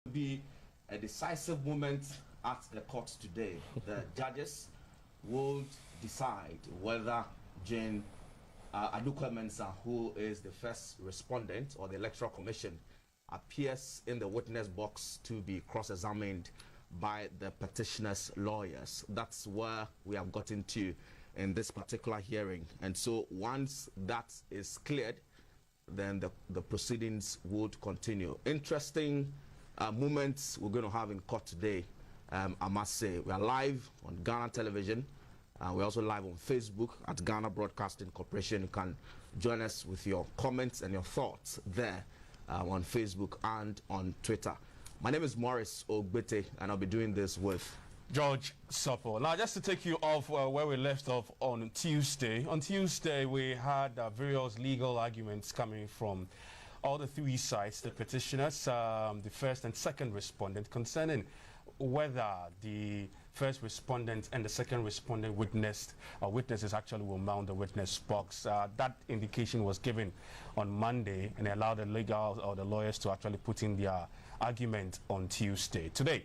Be a decisive moment at the court today. The judges will decide whether Jane Aduka Mensah, who is the first respondent or the Electoral Commission, appears in the witness box to be cross-examined by the petitioner's lawyers. That's where we have gotten to in this particular hearing. And so once that is cleared, then the proceedings would continue. Interesting moments we're going to have in court today. I must say, we are live on Ghana television. We're also live on Facebook at Ghana Broadcasting Corporation. You can join us with your comments and your thoughts there on Facebook and on Twitter. My name is Morris Ogbete, and I'll be doing this with George Sopo. Now, just to take you off where we left off on Tuesday. On Tuesday, we had various legal arguments coming from all the three sides, the petitioners, the first and second respondent, concerning whether the first respondent and the second respondent witnesses actually will mount the witness box. That indication was given on Monday, and allowed the legal or the lawyers to actually put in their argument on Tuesday. Today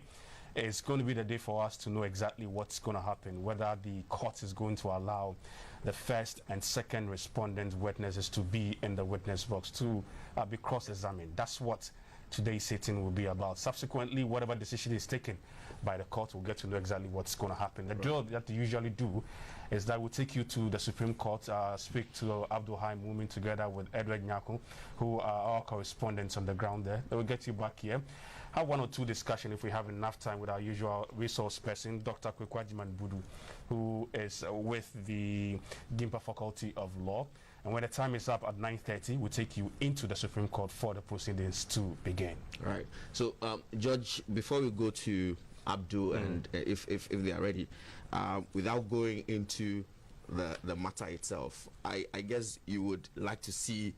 is going to be the day for us to know exactly what's going to happen, whether the court is going to allow the first and second respondent witnesses to be in the witness box to be cross-examined. That's what today's sitting will be about. Subsequently, whatever decision is taken by the court, we'll get to know exactly what's going to happen. The drill that they usually do is that we'll take you to the Supreme Court, speak to Abdul Haim Mumin together with Edward Nyako, who are our correspondents on the ground there. Then we'll get you back here, have one or two discussions if we have enough time with our usual resource person, Dr. Kwekwajiman Budu, who is with the Gimpa Faculty of Law. And when the time is up at 9:30, we'll take you into the Supreme Court for the proceedings to begin. Right. So, Judge, before we go to Abdul and if they are ready, without going into the matter itself, I guess you would like to see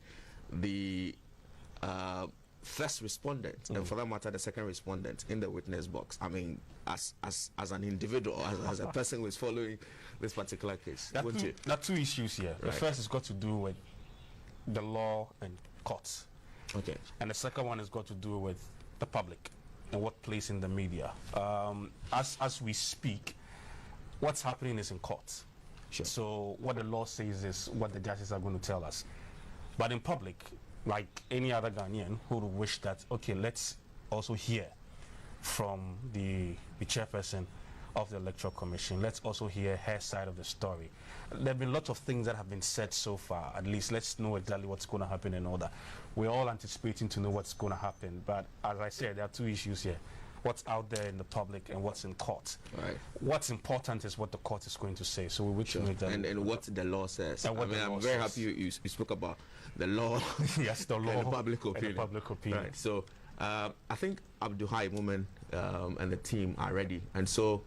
the first respondent, and for that matter, the second respondent in the witness box. I mean, as an individual, as a person who is following this particular case. There are two issues here. Right. The first has got to do with the law and courts. Okay. And the second one has got to do with the public and what plays in the media. As we speak, what's happening is in court. Sure. So what the law says is what the judges are going to tell us. But in public, like any other Ghanaian who would wish that, okay, let's also hear from the chairperson of the Electoral Commission. Let's also hear her side of the story. There have been lots of things that have been said so far. At least let's know exactly what's going to happen and all that. We're all anticipating to know what's going to happen. But as I said, there are two issues here. What's out there in the public and what's in court. Right. What's important is what the court is going to say. So we wish and what the law says. I'm very happy you spoke about the law. Yes, the law and the public opinion. And the public opinion. Right. So I think Abdul Haim Mumin and the team are ready, and so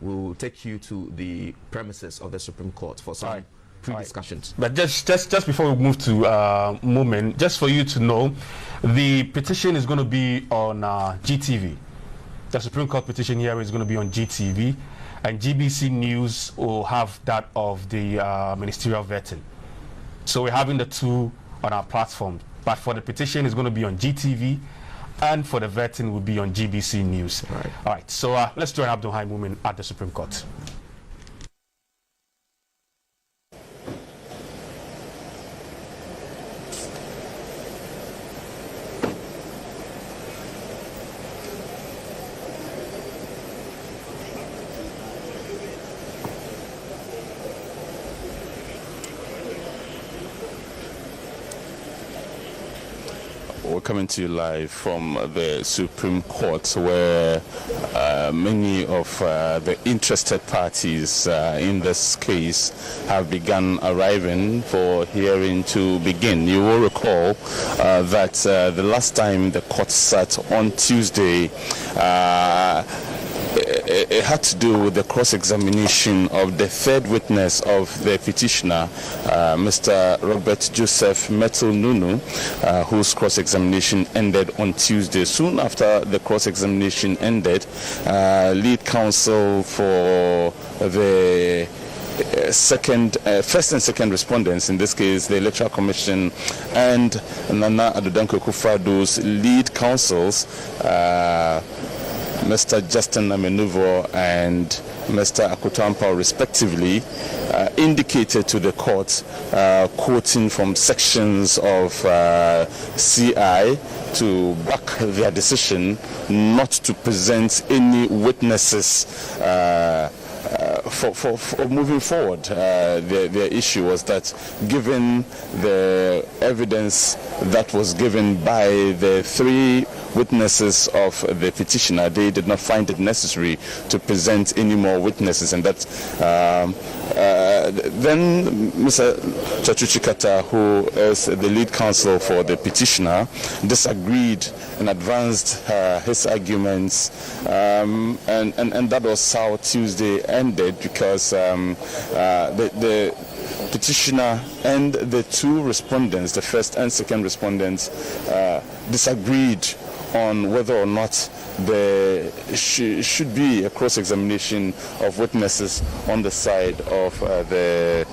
we'll take you to the premises of the Supreme Court for some pre-discussions. But just before we move to Mumin, just for you to know, the petition is going to be on GTV. The Supreme Court petition here is going to be on GTV, and GBC News will have that of the ministerial vetting. So we're having the two on our platform. But for the petition, it's going to be on GTV, and for the vetting will be on GBC News. All right. So let's join Abdul Haim Mumin at the Supreme Court. We're coming to you live from the Supreme Court, where many of the interested parties in this case have begun arriving for hearing to begin. You will recall that the last time the court sat on Tuesday, it had to do with the cross-examination of the third witness of the petitioner, Mr. Robert Joseph Metal Nunu, whose cross-examination ended on Tuesday. Soon after the cross-examination ended, lead counsel for the first and second respondents, in this case the Electoral Commission and Nana Adodanko Kufado's lead counsels, Mr. Justin Amenuvo and Mr. Akutampa, respectively, indicated to the court, quoting from sections of CI, to back their decision not to present any witnesses for moving forward. Their issue was that given the evidence that was given by the three witnesses of the petitioner, they did not find it necessary to present any more witnesses, and that then Mr. Chachuchikata, who is the lead counsel for the petitioner, disagreed and advanced his arguments, and that was how Tuesday ended, because the petitioner and the two respondents, the first and second respondents, disagreed on whether or not there should be a cross-examination of witnesses on the side of the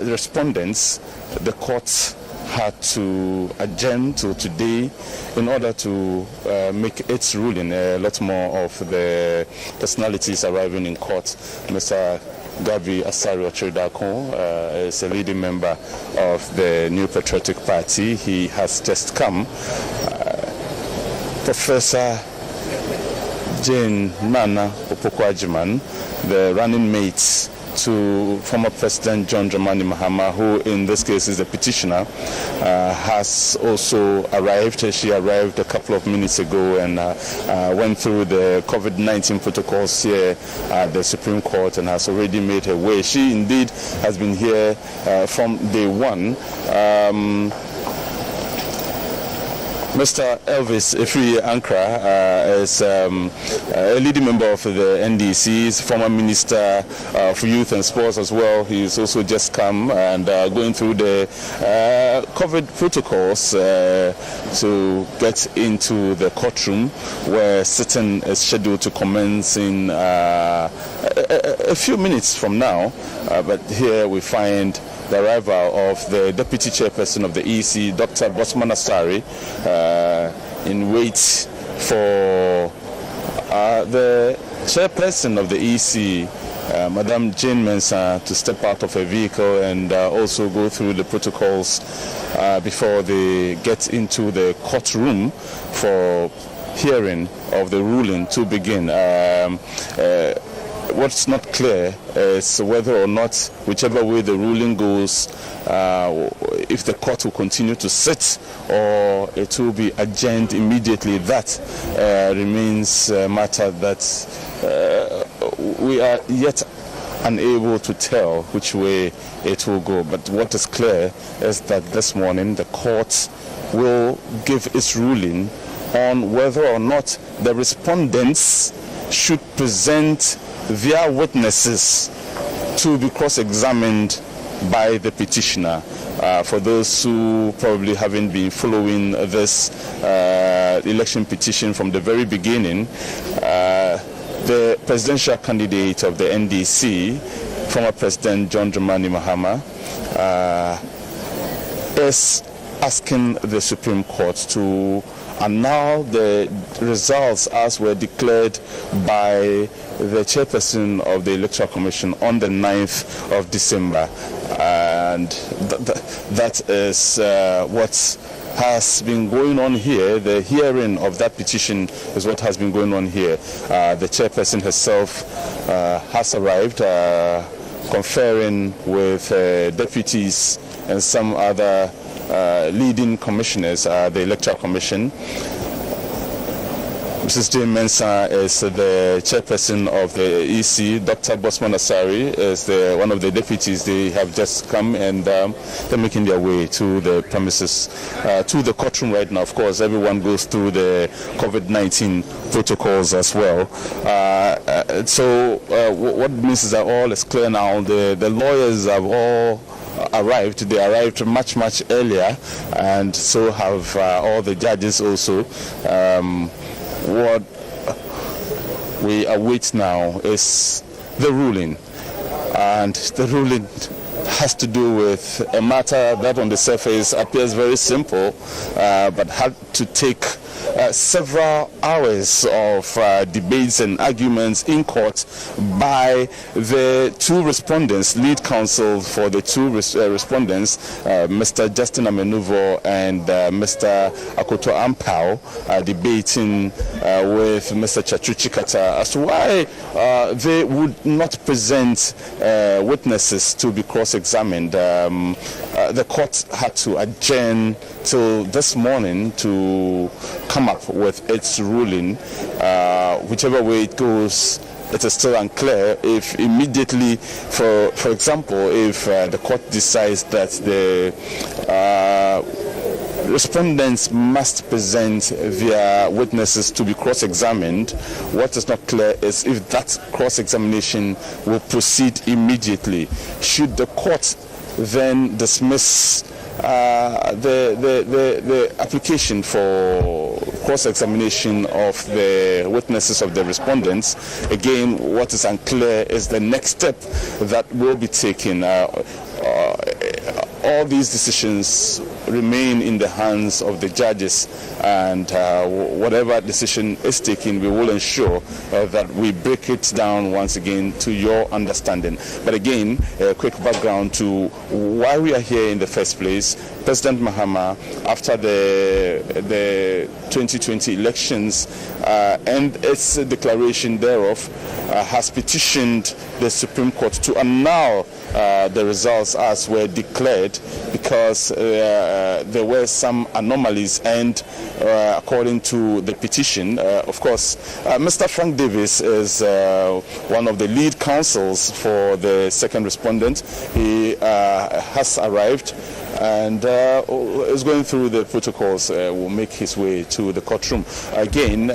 respondents. The court had to adjourn till today in order to make its ruling. A lot more of the personalities arriving in court. Mr. Gabi Asari Ochiridako is a leading member of the New Patriotic Party. He has just come. Professor Jane Nana Opoku-Agyeman, the running mate to former President John Dramani Mahama, who in this case is the petitioner, has also arrived. She arrived a couple of minutes ago and went through the COVID-19 protocols here at the Supreme Court and has already made her way. She indeed has been here from day one. Mr. Elvis Efri Ankra is a leading member of the NDC, is former Minister for Youth and Sports as well. He's also just come and going through the COVID protocols to get into the courtroom, where sitting is scheduled to commence in a few minutes from now. But here we find the arrival of the Deputy Chairperson of the EC, Dr. Bosman Asari, in wait for the Chairperson of the EC, Madame Jane Mensah, to step out of her vehicle and also go through the protocols before they get into the courtroom for hearing of the ruling to begin. What's not clear is whether or not, whichever way the ruling goes, if the court will continue to sit or it will be adjourned immediately. That remains a matter that we are yet unable to tell which way it will go. But what is clear is that this morning the court will give its ruling on whether or not the respondents should present their witnesses to be cross-examined by the petitioner. For those who probably haven't been following this election petition from the very beginning, the presidential candidate of the NDC, former President John Dramani Mahama, is asking the Supreme Court to annul the results as were declared by the chairperson of the Electoral Commission on the 9th of December. And that is what has been going on here. The hearing of that petition is what has been going on here. The chairperson herself has arrived, conferring with deputies and some other leading commissioners, the Electoral Commission. Mrs. Jane Mensah is the chairperson of the EC. Dr. Bosman Asari is one of the deputies. They have just come and they're making their way to the premises, to the courtroom right now. Of course, everyone goes through the COVID-19 protocols as well. So what means is that all is clear now. The lawyers have all arrived. They arrived much earlier, and so have all the judges also. What we await now is the ruling. and the ruling has to do with a matter that on the surface appears very simple, but had to take several hours of debates and arguments in court by the two respondents, lead counsel for the two respondents, Mr. Justin Amenuvo and Mr. Akoto Ampao, debating with Mr. Chachuchi Kata as to why they would not present witnesses to be cross-examined. The court had to adjourn till this morning to come up with its ruling. Whichever way it goes, it is still unclear if immediately, for example, if the court decides that the respondents must present their witnesses to be cross-examined. What is not clear is if that cross-examination will proceed immediately. Should the court then dismiss the application for cross-examination of the witnesses of the respondents? Again, what is unclear is the next step that will be taken. All these decisions remain in the hands of the judges, and whatever decision is taken, we will ensure that we break it down once again to your understanding. But again, a quick background to why we are here in the first place. President Mahama, after the 2020 elections and its declaration thereof, has petitioned the Supreme Court to annul the results as were declared, because there were some anomalies, and according to the petition, of course, Mr. Frank Davis is one of the lead counsels for the second respondent. He has arrived and is going through the protocols, will make his way to the courtroom. Again,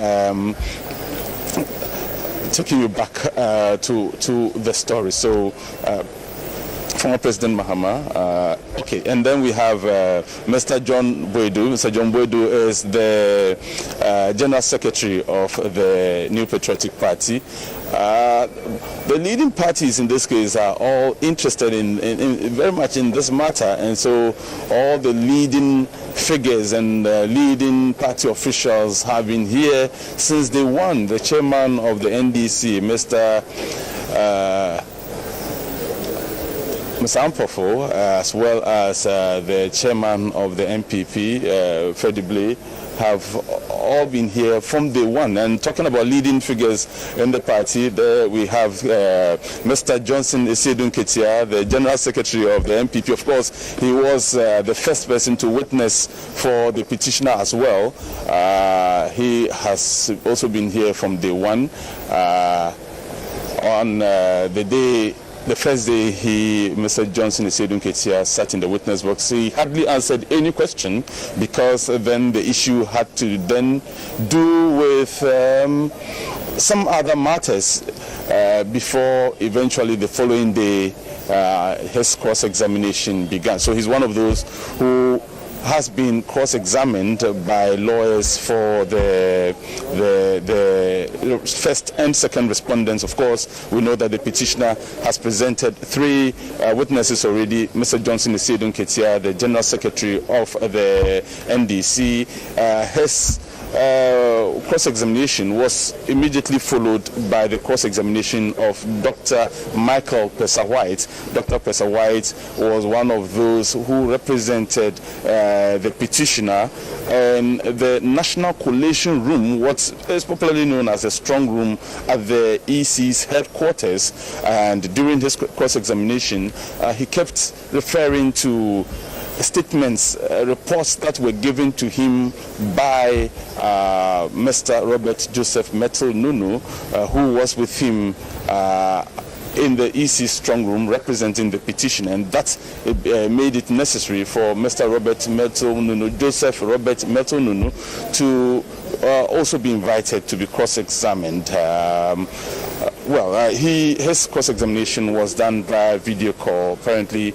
taking you back to the story. So, former President Mahama, okay, and then we have Mr. John Boydu. Mr. John Boydu is the General Secretary of the New Patriotic Party. The leading parties in this case are all interested in very much in this matter, and so all the leading figures and leading party officials have been here since day one. The chairman of the NDC, Mr. Ampofo, as well as the chairman of the MPP, Fredibly, have all been here from day one. And talking about leading figures in the party, there we have Mr. Johnson Esedun Ketia, the General Secretary of the MPP. Of course, he was the first person to witness for the petitioner as well. He has also been here from day one. On the first day, Mr. Johnson Esedun Ketia sat in the witness box. He hardly answered any question, because then the issue had to then do with some other matters before eventually the following day his cross-examination began. So he's one of those who has been cross-examined by lawyers for the first and second respondents. Of course, we know that the petitioner has presented three witnesses already. Mr. Johnson Esedun Ketia, the General Secretary of the NDC, his cross-examination was immediately followed by the cross-examination of Dr. Michael Pesa-White. Dr. Pesa-White was one of those who represented the petitioner in the National Collation Room, what is popularly known as a strong room at the EC's headquarters. And during his cross-examination, he kept referring to statements, reports that were given to him by Mr. Robert Joseph Metal Nunu, who was with him in the EC strong room representing the petition, and that made it necessary for Mr. Robert Metal Nunu, Joseph Robert Metal Nunu, to also be invited to be cross-examined. His cross-examination was done by video call. Apparently,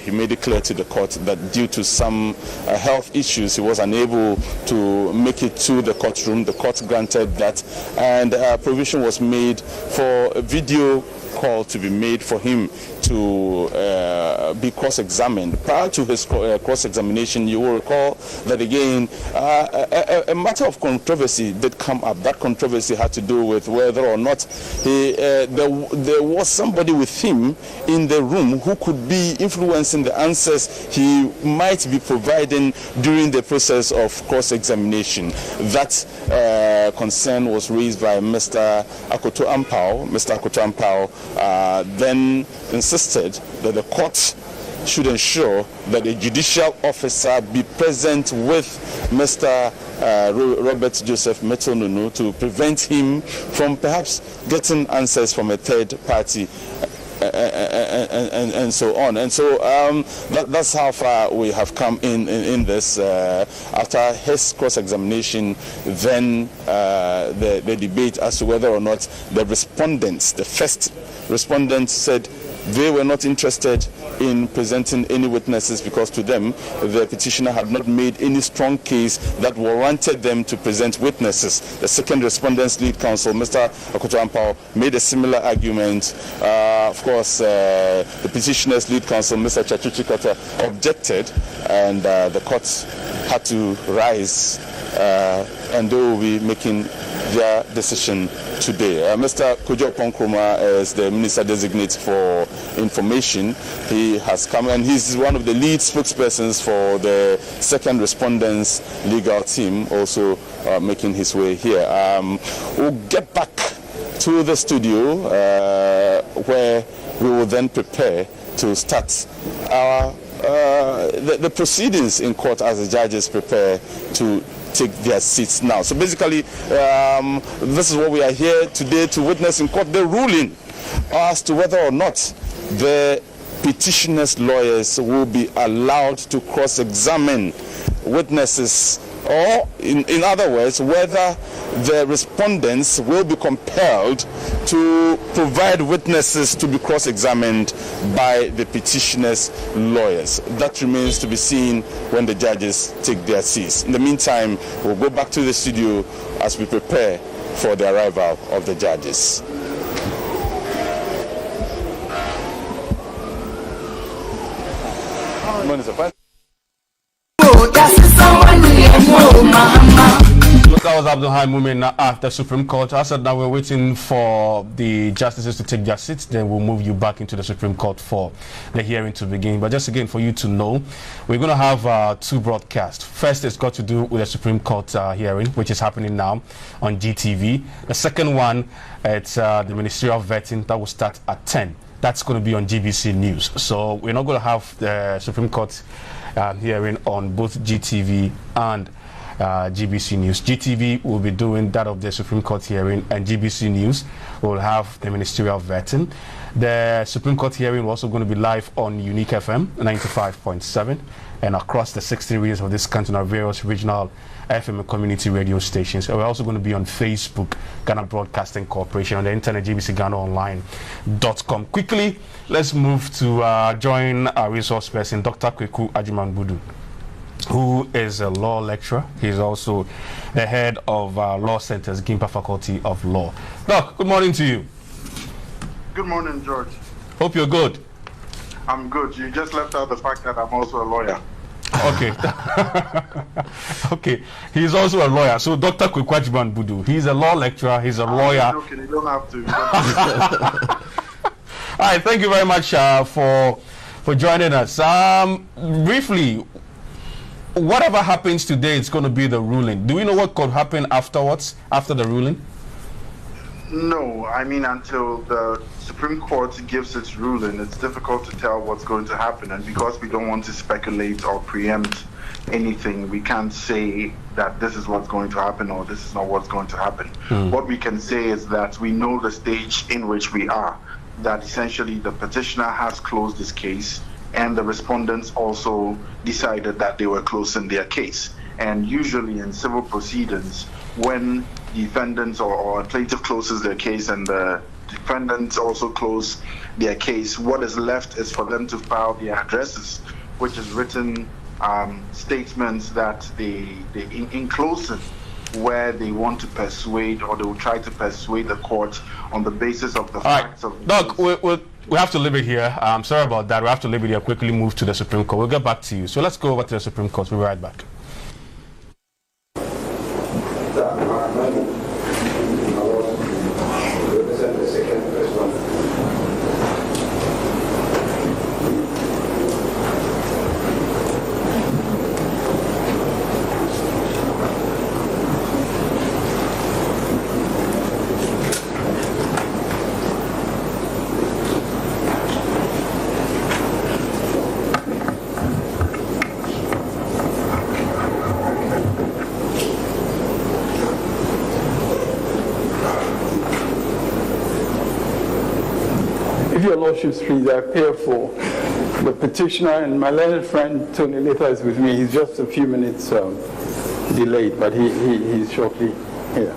he made it clear to the court that due to some health issues, he was unable to make it to the courtroom. The court granted that, and provision was made for video call to be made for him to be cross-examined. Prior to his cross-examination, you will recall that again, a matter of controversy did come up. That controversy had to do with whether or not there was somebody with him in the room who could be influencing the answers he might be providing during the process of cross-examination. That concern was raised by Mr. Akoto Ampao. Mr. Akoto Ampao then insisted that the court should ensure that a judicial officer be present with Mr. Robert Joseph Metonunu to prevent him from perhaps getting answers from a third party. And so on. And so that's how far we have come in this. After his cross-examination, then the debate as to whether or not the respondents, the first respondents, said they were not interested in presenting any witnesses because to them the petitioner had not made any strong case that warranted them to present witnesses. The second respondent's lead counsel, Mr. Akoto Ampao, made a similar argument. Of course, the petitioner's lead counsel, Mr. Chachuchikata, objected, and the court had to rise, and they will be making their decision today. Mr. Kojo Ponkroma is the Minister Designate for Information. He has come and he's one of the lead spokespersons for the second respondents legal team, also making his way here. We'll get back to the studio where we will then prepare to start our the proceedings in court as the judges prepare to take their seats now. So basically, this is what we are here today to witness in court, the ruling as to whether or not the petitioner's lawyers will be allowed to cross-examine witnesses, or in other words, whether the respondents will be compelled to provide witnesses to be cross-examined by the petitioner's lawyers. That remains to be seen when the judges take their seats. In the meantime, we'll go back to the studio as we prepare for the arrival of the judges. That was Abdulhai Mumina after Supreme Court. I said now we're waiting for the justices to take their seats, then we'll move you back into the Supreme Court for the hearing to begin. But just again, for you to know, we're going to have two broadcasts. First, it's got to do with the Supreme Court hearing, which is happening now on GTV. The second one, it's the ministerial vetting that will start at 10. That's going to be on GBC News. So we're not going to have the Supreme Court hearing on both GTV and GBC News. GTV will be doing that of the Supreme Court hearing, and GBC News will have the ministerial vetting. The Supreme Court hearing will also going to be live on Unique FM 95.7 and across the 16 regions of this country on various regional FM and community radio stations. We're also going to be on Facebook, Ghana Broadcasting Corporation, on the internet, gbcghanaonline.com. Quickly, let's move to join our resource person, Dr. Kweku Ajiman-Budu, who is a law lecturer. He's also the head of Law Center's Gimpa Faculty of Law. Doc, good morning to you. Good morning, George. Hope you're good. I'm good. You just left out the fact that I'm also a lawyer. Okay. Okay. He's also a lawyer. So Dr. Kweku Ajiman-Budu, he's a law lecturer, he's a lawyer. Okay, you don't have to. All right, thank you very much for joining us. Briefly, whatever happens today, it's going to be the ruling. Do we know what could happen afterwards, after the ruling? No, I mean, until the Supreme Court gives its ruling, it's difficult to tell what's going to happen. And because we don't want to speculate or preempt anything, we can't say that this is what's going to happen or this is not what's going to happen. What we can say is that we know the stage in which we are, that essentially the petitioner has closed his case, and the respondents also decided that they were closing their case. And usually in civil proceedings, when defendants or a plaintiff closes their case and the defendants also close their case, what is left is for them to file their addresses, which is written statements that they in closing, where they want to persuade, or they will try to persuade the court on the basis of the facts of the Doc, case. we have to leave it here. I'm sorry about that. We have to leave it here. Quickly move to the Supreme Court. We'll get back to you. So let's go over to the Supreme Court. We'll be right back. If your lordships please, I appear for the petitioner, and my learned friend Tony Later is with me. He's just a few minutes delayed, but he's shortly here.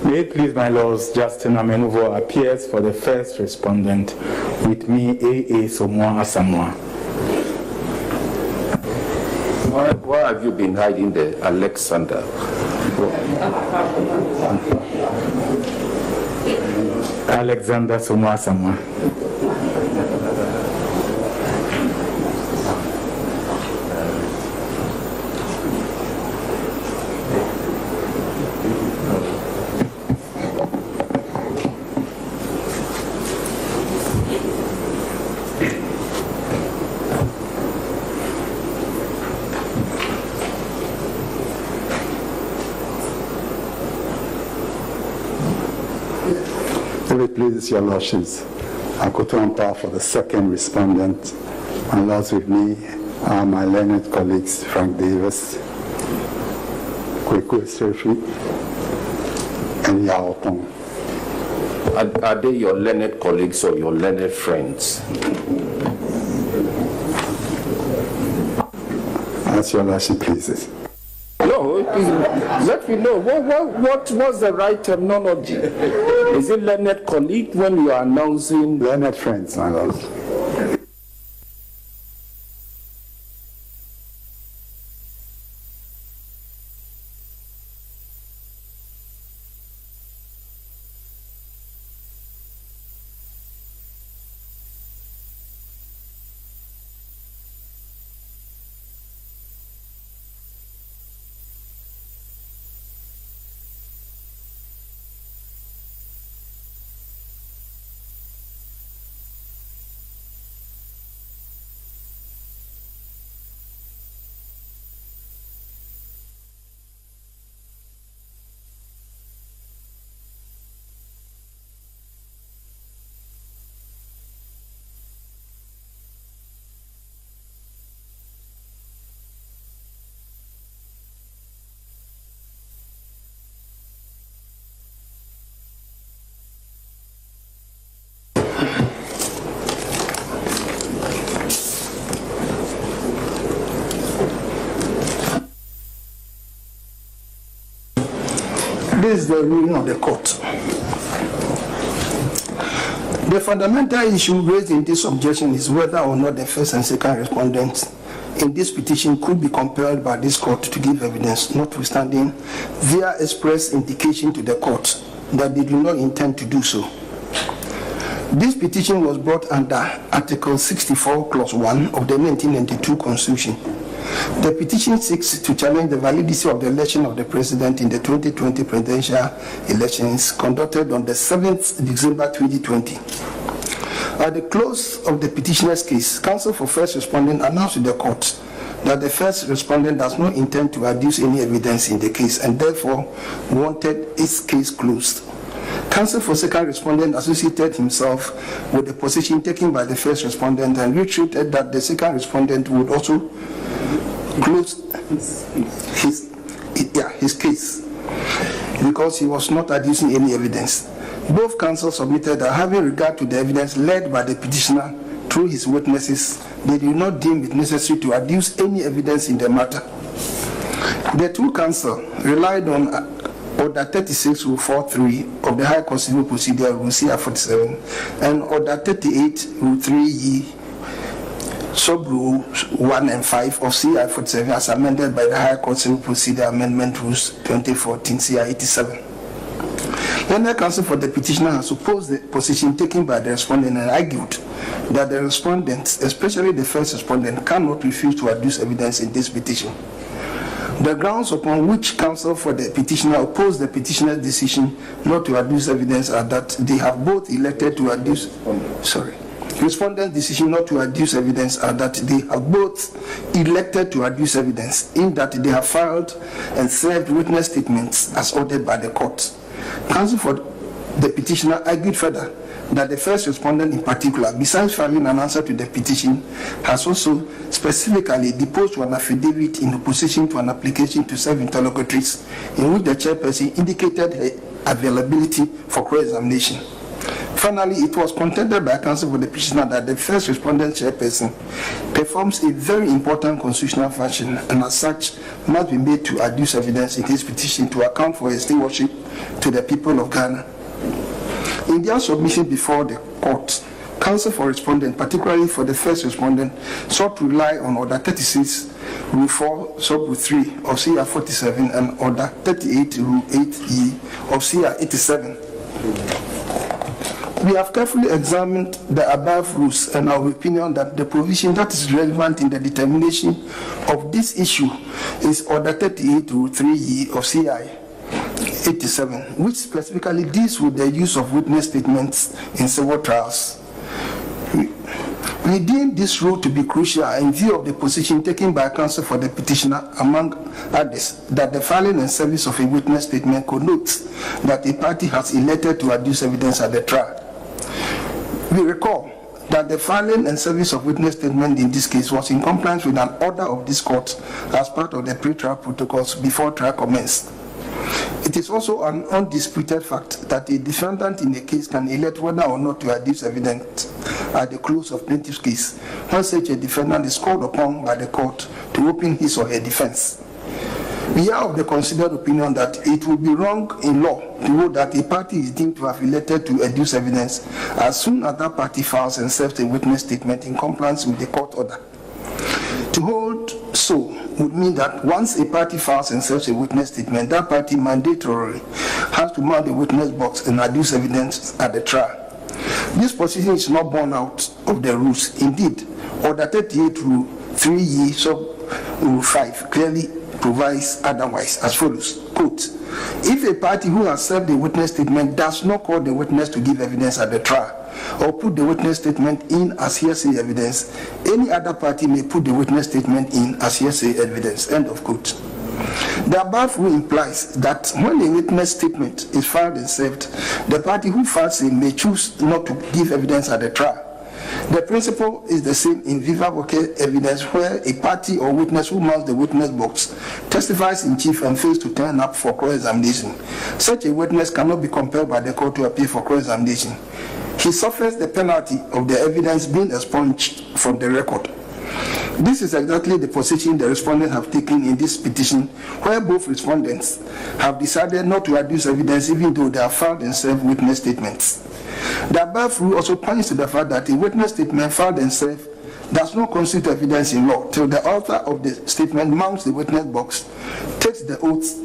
May it please my lords, Justin Amenuvo appears for the first respondent, with me, A.A. Somoa Asamoah. Why have you been hiding there, Alexander? Alexander Somoa Asamoah. If it pleases your lordships, Akoto Ampa for the second respondent. My lords, with me are my learned colleagues Frank Davis, Kweku Estrefi, and Yao Pong. Are they your learned colleagues or your learned friends? As your lordship pleases. No, let me know. What was the right terminology? Is it learned colleague when you are announcing? Learned friends, my lord. This is the ruling of the court. The fundamental issue raised in this objection is whether or not the first and second respondents in this petition could be compelled by this court to give evidence, notwithstanding their express indication to the court that they do not intend to do so. This petition was brought under Article 64, Clause 1 of the 1992 Constitution. The petition seeks to challenge the validity of the election of the president in the 2020 presidential elections conducted on the 7th December 2020. At the close of the petitioner's case, counsel for first respondent announced to the court that the first respondent does not intend to adduce any evidence in the case and therefore wanted its case closed. Counsel for second respondent associated himself with the position taken by the first respondent and reiterated that the second respondent would also close his case because he was not adducing any evidence. Both counsel submitted that having regard to the evidence led by the petitioner through his witnesses, they did not deem it necessary to adduce any evidence in the matter. The two counsel relied on Order 36 Rule 4.3 of the High Court Civil Procedure Rule CR 47 and Order 38 Rule 3E Sub Rule 1 and 5 of CR 47 as amended by the High Court Civil Procedure Amendment Rules 2014 CR 87. Learned counsel for the petitioner has opposed the position taken by the respondent and argued that the respondents, especially the first respondent, cannot refuse to adduce evidence in this petition. The grounds upon which counsel for the petitioner opposed the petitioner's decision not to adduce evidence are that they have both elected to adduce, respondent's decision not to adduce evidence are that they have both elected to adduce evidence in that they have filed and served witness statements as ordered by the court. Counsel for the petitioner argued further that the first respondent in particular, besides filing an answer to the petition, has also specifically deposed to an affidavit in opposition to an application to serve interlocutories in which the chairperson indicated her availability for cross-examination. Finally, it was contended by counsel for the petitioner that the first respondent chairperson performs a very important constitutional function and as such must be made to adduce evidence in his petition to account for his stewardship to the people of Ghana. In their submission before the court, counsel for respondent, particularly for the first respondent, sought to rely on Order 36, Rule 4, Sub Rule 3 of CR 47 and Order 38, Rule 8E of CR 87. We have carefully examined the above rules and our opinion that the provision that is relevant in the determination of this issue is Order 38, Rule 3E of CI 87, which specifically deals with the use of witness statements in civil trials. We deem this rule to be crucial in view of the position taken by counsel for the petitioner, among others, that the filing and service of a witness statement connotes that a party has elected to adduce evidence at the trial. We recall that the filing and service of witness statement in this case was in compliance with an order of this court as part of the pre-trial protocols before trial commenced. It is also an undisputed fact that a defendant in a case can elect whether or not to adduce evidence at the close of plaintiff's case when such a defendant is called upon by the court to open his or her defense. We are of the considered opinion that it would be wrong in law to hold that a party is deemed to have elected to adduce evidence as soon as that party files and serves a witness statement in compliance with the court order. To hold so would mean that once a party files and serves a witness statement, that party mandatorily has to mount the witness box and adduce evidence at the trial. This position is not borne out of the rules. Indeed, Order 38 Rule 3E Sub Rule 5 clearly provides otherwise as follows, quote, if a party who has served a witness statement does not call the witness to give evidence at the trial or put the witness statement in as hearsay evidence, any other party may put the witness statement in as hearsay evidence, end of quote. The above rule implies that when a witness statement is filed and served, the party who files it may choose not to give evidence at the trial. The principle is the same in viva voce evidence, where a party or witness who mounts the witness box testifies in chief and fails to turn up for cross-examination. Such a witness cannot be compelled by the court to appear for cross-examination. He suffers the penalty of the evidence being expunged from the record. This is exactly the position the respondents have taken in this petition, where both respondents have decided not to adduce evidence even though they have filed and served witness statements. The above rule also points to the fact that a witness statement filed and served does not constitute evidence in law till the author of the statement mounts the witness box, takes the oath,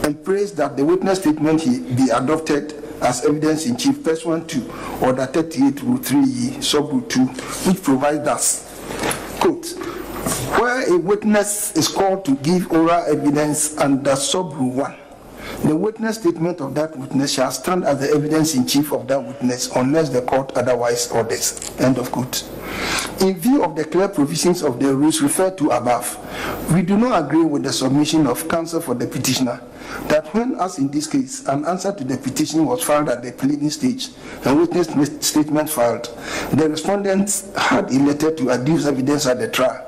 and prays that the witness statement be adopted as evidence in chief pursuant to Order 38 Rule 3E Sub Rule 2, which provides thus, quote, where a witness is called to give oral evidence under Sub Rule 1, the witness statement of that witness shall stand as the evidence in chief of that witness unless the court otherwise orders, end of quote. In view of the clear provisions of the rules referred to above, we do not agree with the submission of counsel for the petitioner that when, as in this case, an answer to the petition was filed at the pleading stage and witness statement filed, the respondents had elected to adduce evidence at the trial.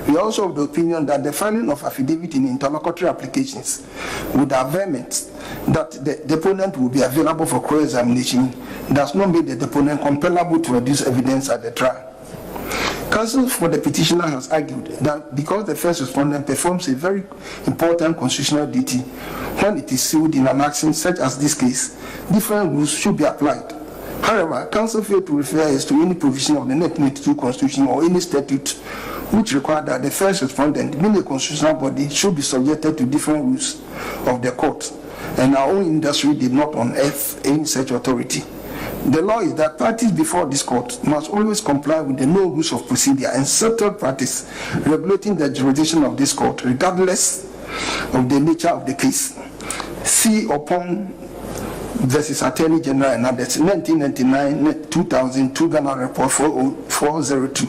We are also of the opinion that the filing of affidavit in interlocutory applications with the averment that the deponent will be available for cross-examination does not make the deponent compellable to adduce evidence at the trial. Counsel for the petitioner has argued that because the first respondent performs a very important constitutional duty when it is sued in an action such as this case, different rules should be applied. However, counsel failed to refer us to any provision of the 1992 Constitution or any statute which require that the first respondent, being a constitutional body, should be subjected to different rules of the court, and our own industry did not unearth any such authority. The law is that parties before this court must always comply with the no rules of procedure and settled practice regulating the jurisdiction of this court, regardless of the nature of the case. See upon versus Attorney General and others, 1999-2002 Ghana Report 402.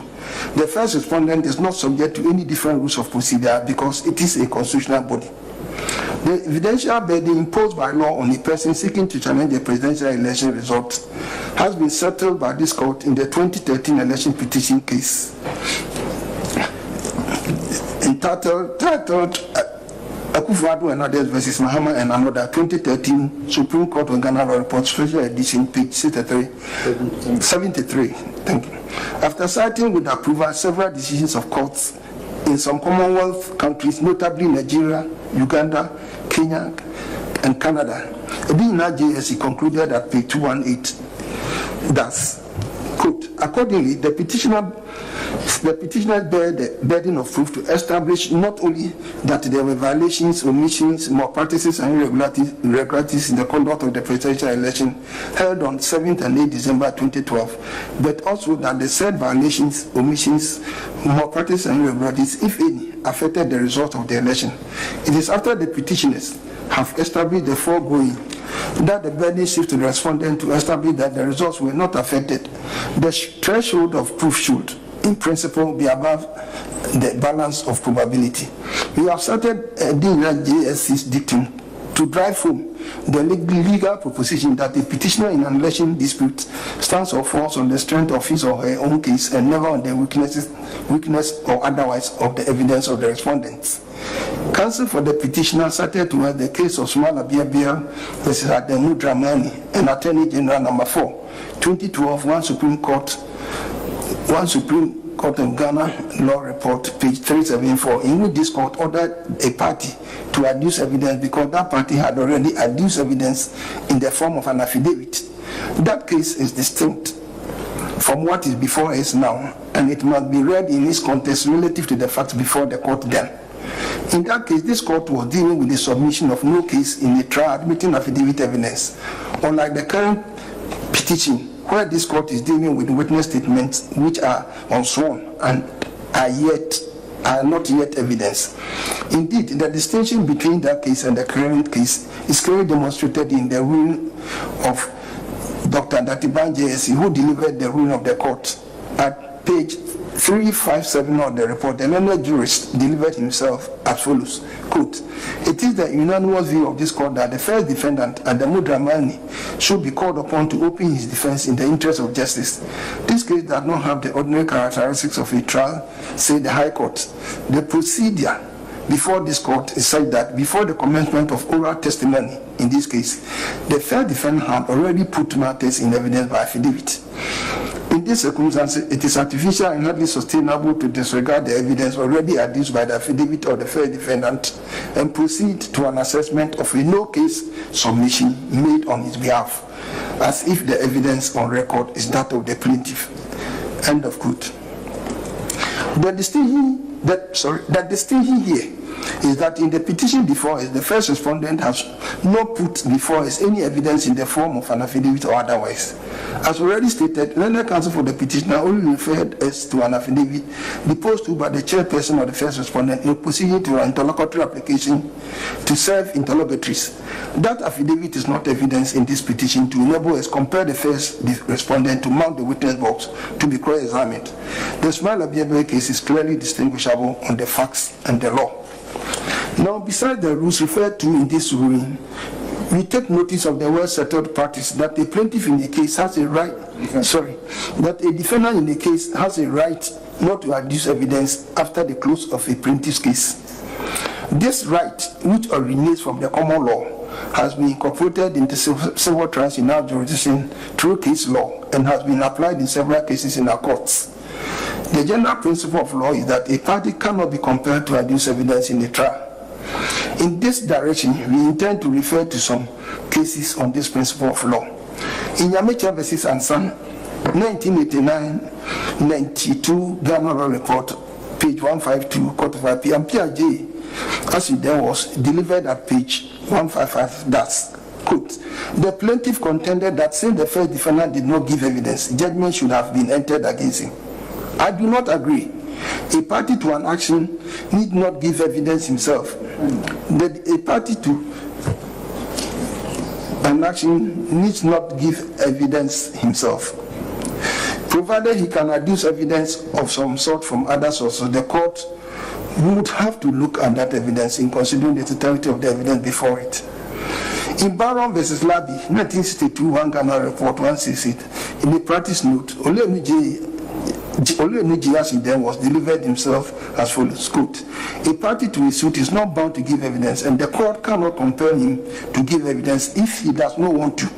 The first respondent is not subject to any different rules of procedure because it is a constitutional body. The evidential burden imposed by law on a person seeking to challenge the presidential election results has been settled by this court in the 2013 election petition case entitled Akufo-Addo and others versus Mahama and another, 2013 Supreme Court of Ghana Report, Special Edition, page 73. Thank you. After citing with approval several decisions of courts in some Commonwealth countries, notably Nigeria, Uganda, Kenya, and Canada, Ebina JSC concluded at page 218 thus, quote, accordingly, the petitioner bear the burden of proof to establish not only that there were violations, omissions, malpractices, and irregularities in the conduct of the presidential election held on 7th and 8th December 2012, but also that the said violations, omissions, malpractices, and irregularities, if any, affected the result of the election. It is after the petitioners have established the foregoing that the burden shifts to the respondent to establish that the results were not affected. The threshold of proof should, in principle, be above the balance of probability. We have started JSC's dictum to drive home the legal proposition that the petitioner in an election dispute stands or falls on the strength of his or her own case and never on the weakness or otherwise of the evidence of the respondents. Counsel for the petitioner cited to us the case of Small Abiabia versus Ademu Dramani and Attorney General number 4, 2012, one Supreme Court of Ghana Law Report, page 374, in which this court ordered a party to adduce evidence because that party had already adduced evidence in the form of an affidavit. That case is distinct from what is before us now, and it must be read in its context relative to the facts before the court then. In that case, this court was dealing with the submission of no case in a trial admitting affidavit evidence, unlike the current petition, where this court is dealing with witness statements which are unsworn and are not yet evidence. Indeed, the distinction between that case and the current case is clearly demonstrated in the ruling of Dr. Datiban JSC, who delivered the ruling of the court at page 357 of the report. The learned jurist delivered himself as follows, quote, it is the unanimous view of this court that the first defendant, Ademu Dramani, should be called upon to open his defense in the interest of justice. This case does not have the ordinary characteristics of a trial, say the High Court. The procedure before this court is such that before the commencement of oral testimony, in this case, the first defendant had already put matters in evidence by affidavit. In this circumstance, it is artificial and hardly sustainable to disregard the evidence already adduced by the affidavit of the first defendant and proceed to an assessment of a no-case submission made on his behalf, as if the evidence on record is that of the plaintiff. End of quote. The distinction here is that in the petition before us, the first respondent has not put before us any evidence in the form of an affidavit or otherwise. As already stated, learned counsel for the petitioner only referred us to an affidavit deposed to by the chairperson of the first respondent in opposition to an interlocutory application to serve interrogatories. That affidavit is not evidence in this petition to enable us compare the first respondent to mount the witness box to be cross-examined. The Small Abiabia case is clearly distinguishable on the facts and the law. Now, besides the rules referred to in this ruling, we take notice of the well-settled practice that a plaintiff in the case has a right, that a defendant in the case has a right not to adduce evidence after the close of a plaintiff's case. This right, which originates from the common law, has been incorporated into several trials in our jurisdiction through case law and has been applied in several cases in our courts. The general principle of law is that a party cannot be compelled to adduce evidence in a trial. In this direction, we intend to refer to some cases on this principle of law. In Yamecha vs. Ansan, 1989-92 Ghana Law Report, page 152, Court of Appeal, and PRJ, as it then was, delivered at page 155, that's quote, the plaintiff contended that since the first defendant did not give evidence, judgment should have been entered against him. I do not agree. A party to an action need not give evidence himself. A party to an action needs not give evidence himself. Provided he can adduce evidence of some sort from other sources, the court would have to look at that evidence in considering the totality of the evidence before it. In Baron versus Labi, 1962, one Ghana Report 168, in the practice note, Olenuji as he then was delivered himself as follows, quote, a party to a suit is not bound to give evidence, and the court cannot compel him to give evidence if he does not want to.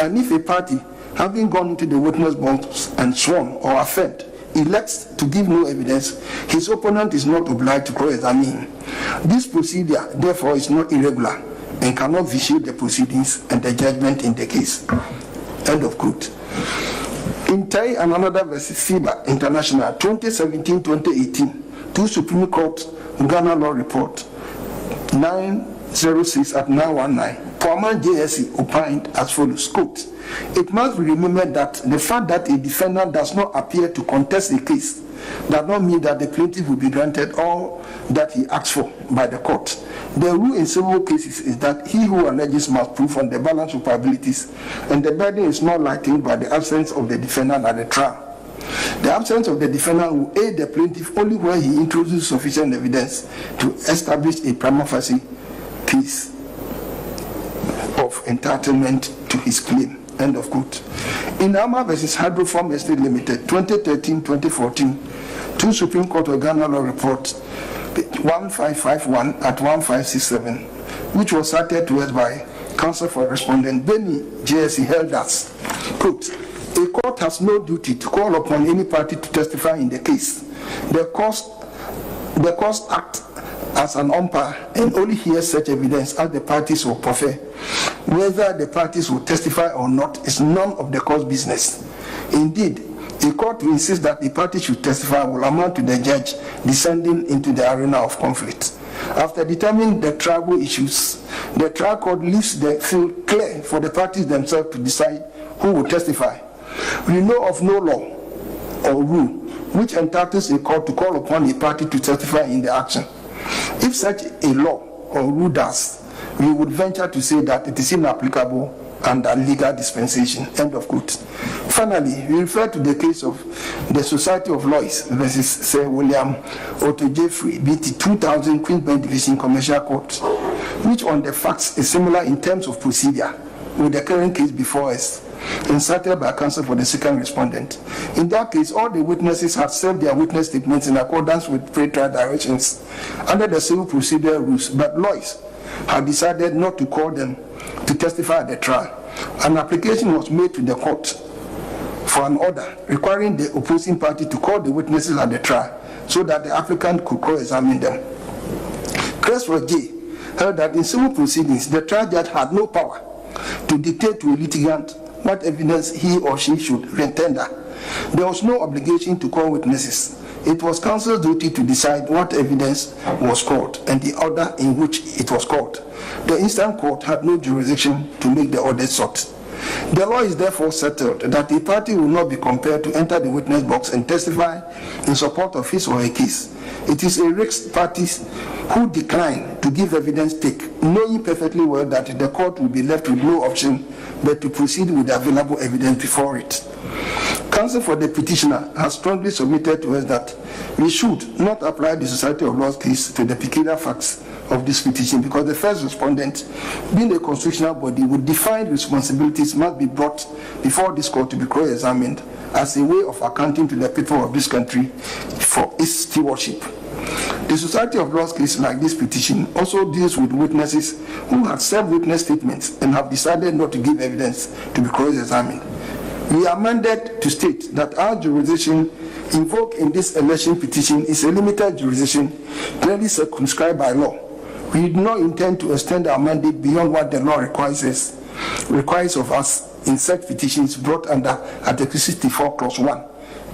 And if a party, having gone into the witness box and sworn or affirmed, elects to give no evidence, his opponent is not obliged to cross-examine him. This procedure, therefore, is not irregular and cannot vitiate the proceedings and the judgment in the case. End of quote. In Tai and another versus FIBA International, 2017-2018, 2 Supreme Court Ghana Law Report 906 at 919, Poaman JSC opined as follows, quote, it must be remembered that the fact that a defendant does not appear to contest a case does not mean that the plaintiff will be granted all that he asks for by the court. The rule in civil cases is that he who alleges must prove on the balance of probabilities, and the burden is not lightened by the absence of the defendant at the trial. The absence of the defendant will aid the plaintiff only when he introduces sufficient evidence to establish a prima facie case of entitlement to his claim. End of quote. In Ama versus Hydroform Estate Limited, 2013-2014, 2 Supreme Court of Ghana Law Report 1551 at 1567, which was cited to us by Counsel for Respondent Benny JSC, held as, quote, a court has no duty to call upon any party to testify in the case. The court acts as an umpire and only hears such evidence as the parties will prefer. Whether the parties will testify or not is none of the court's business. Indeed, a court to insist that the party should testify will amount to the judge descending into the arena of conflict. After determining the tribal issues, the trial court leaves the field clear for the parties themselves to decide who will testify. We know of no law or rule which entitles a court to call upon a party to testify in the action. If such a law or rule does, we would venture to say that it is inapplicable under legal dispensation. End of quote. Finally, we refer to the case of the Society of Lawyers versus Sir William Otto Jeffrey, BT 2000 Queensborough Division Commercial Court, which on the facts is similar in terms of procedure with the current case before us, incited by counsel for the second respondent. In that case, all the witnesses had served their witness statements in accordance with pre-trial directions under the civil procedure rules, but lawyers had decided not to call them to testify at the trial. An application was made to the court for an order requiring the opposing party to call the witnesses at the trial so that the applicant could cross-examine them. Creswell J. held that in civil proceedings, the trial judge had no power to dictate to a litigant what evidence he or she should tender. There was no obligation to call witnesses. It was counsel's duty to decide what evidence was called and the order in which it was called. The instant court had no jurisdiction to make the order sought. The law is therefore settled that a party will not be compelled to enter the witness box and testify in support of his or her case. It is a risk parties who decline to give evidence take, knowing perfectly well that the court will be left with no option but to proceed with the available evidence before it. Counsel for the petitioner has strongly submitted to us that we should not apply the Society of Laws case to the peculiar facts of this petition because the first respondent, being a constitutional body, with defined responsibilities must be brought before this court to be cross-examined as a way of accounting to the people of this country for its stewardship. The Society of Laws case, like this petition, also deals with witnesses who have served witness statements and have decided not to give evidence to be cross-examined. We are amended to state that our jurisdiction invoked in this election petition is a limited jurisdiction clearly circumscribed by law. We do not intend to extend our mandate beyond what the law requires of us in such petitions brought under Article 64, Clause 1,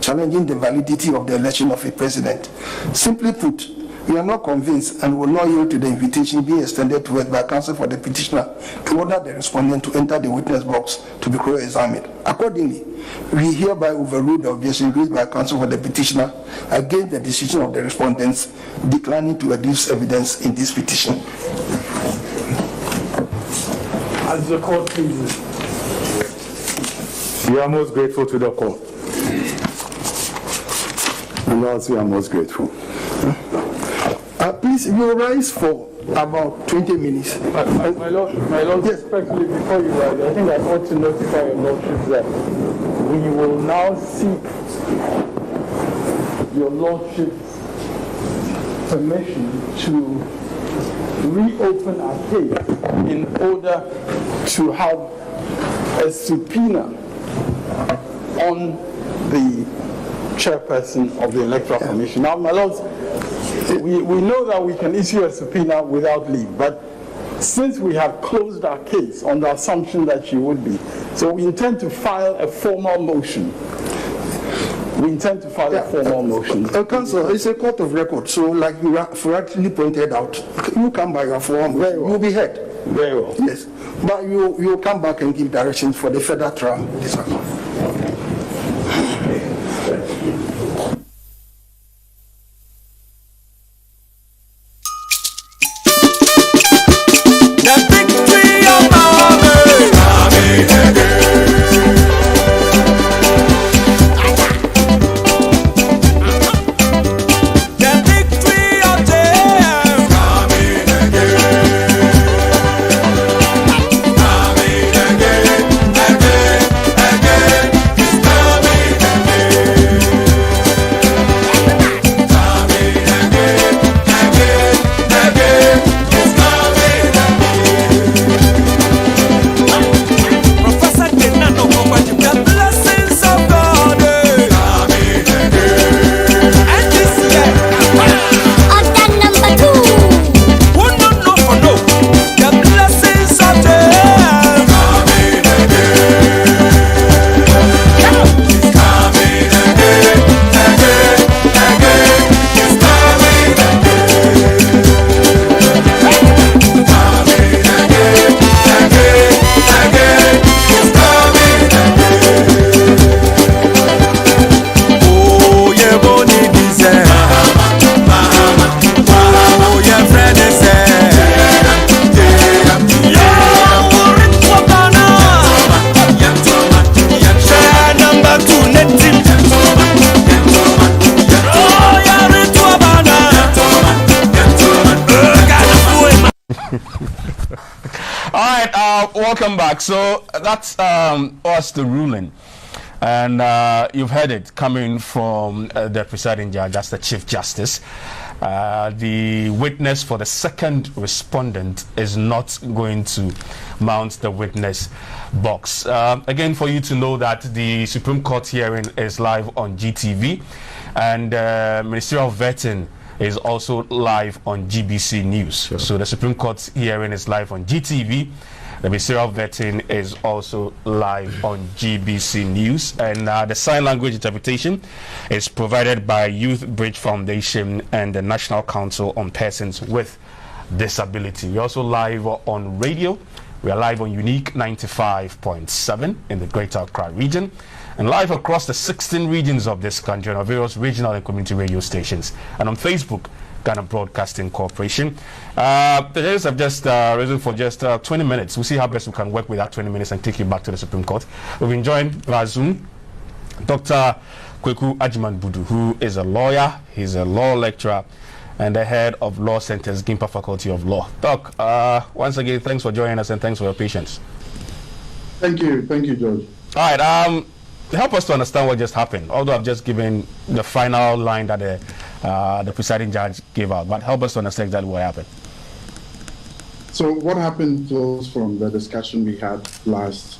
challenging the validity of the election of a president. Simply put, we are not convinced and will not yield to the invitation being extended to us by counsel for the petitioner to order the respondent to enter the witness box to be cross-examined. Accordingly, we hereby overrule the objection raised by counsel for the petitioner against the decision of the respondents declining to adduce evidence in this petition. As the court pleases. We are most grateful to the court. And also we are most grateful. Please, you will rise for about 20 minutes. My Lord, yes. Respectfully, before you rise, I think I ought to notify your Lordship that we will now seek your Lordship's permission to reopen our case in order to have a subpoena on the chairperson of the Electoral Commission. Now, my Lords, we know that we can issue a subpoena without leave, but since we have closed our case on the assumption that she would be, so we intend to file a formal motion. Counsel, it's a court of record, so like you correctly pointed out, you come by your form, you'll be heard. Very well. Yes, but you come back and give directions for the further trial. Welcome back. So that's us the ruling, and you've heard it coming from the presiding judge, that's the Chief Justice. The witness for the second respondent is not going to mount the witness box. Again, for you to know that the Supreme Court hearing is live on GTV, and Ministerial Vetting is also live on GBC News. Sure. So the Supreme Court hearing is live on GTV. The Ministerial Vetting is also live on GBC News. And the sign language interpretation is provided by Youth Bridge Foundation and the National Council on Persons with Disability. We're also live on radio. We are live on Unique 95.7 in the Greater Accra region, and live across the 16 regions of this country on our various regional and community radio stations, and on Facebook, Ghana Broadcasting Corporation. The judges have just risen for just 20 minutes. We'll see how best we can work with that 20 minutes and take you back to the Supreme Court. We've been joined via Zoom, Dr. Kweku Ajiman-Budu, who is a lawyer, he's a law lecturer, and the head of Law Center's Gimpa Faculty of Law. Doc, once again, thanks for joining us and thanks for your patience. Thank you, George. All right, help us to understand what just happened. Although I've just given the final line that the presiding judge gave out, but help us to understand exactly what happened. So what happened was from the discussion we had the last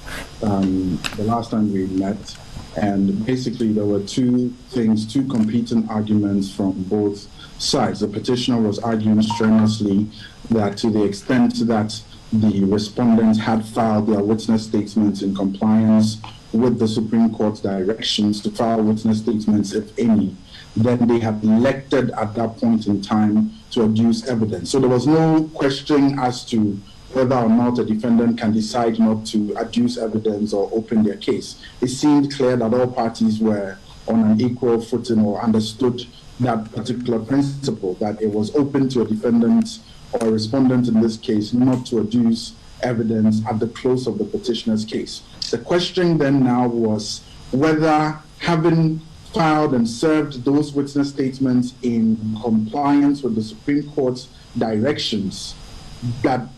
time we met. And basically, there were two competing arguments from both sides. The petitioner was arguing strenuously that to the extent that the respondents had filed their witness statements in compliance with the Supreme Court's directions to file witness statements, if any, then they had elected at that point in time to adduce evidence. So there was no question as to whether or not a defendant can decide not to adduce evidence or open their case. It seemed clear that all parties were on an equal footing or understood that particular principle, that it was open to a defendant or a respondent in this case not to adduce evidence at the close of the petitioner's case. The question then now was whether, having filed and served those witness statements in compliance with the Supreme Court's directions,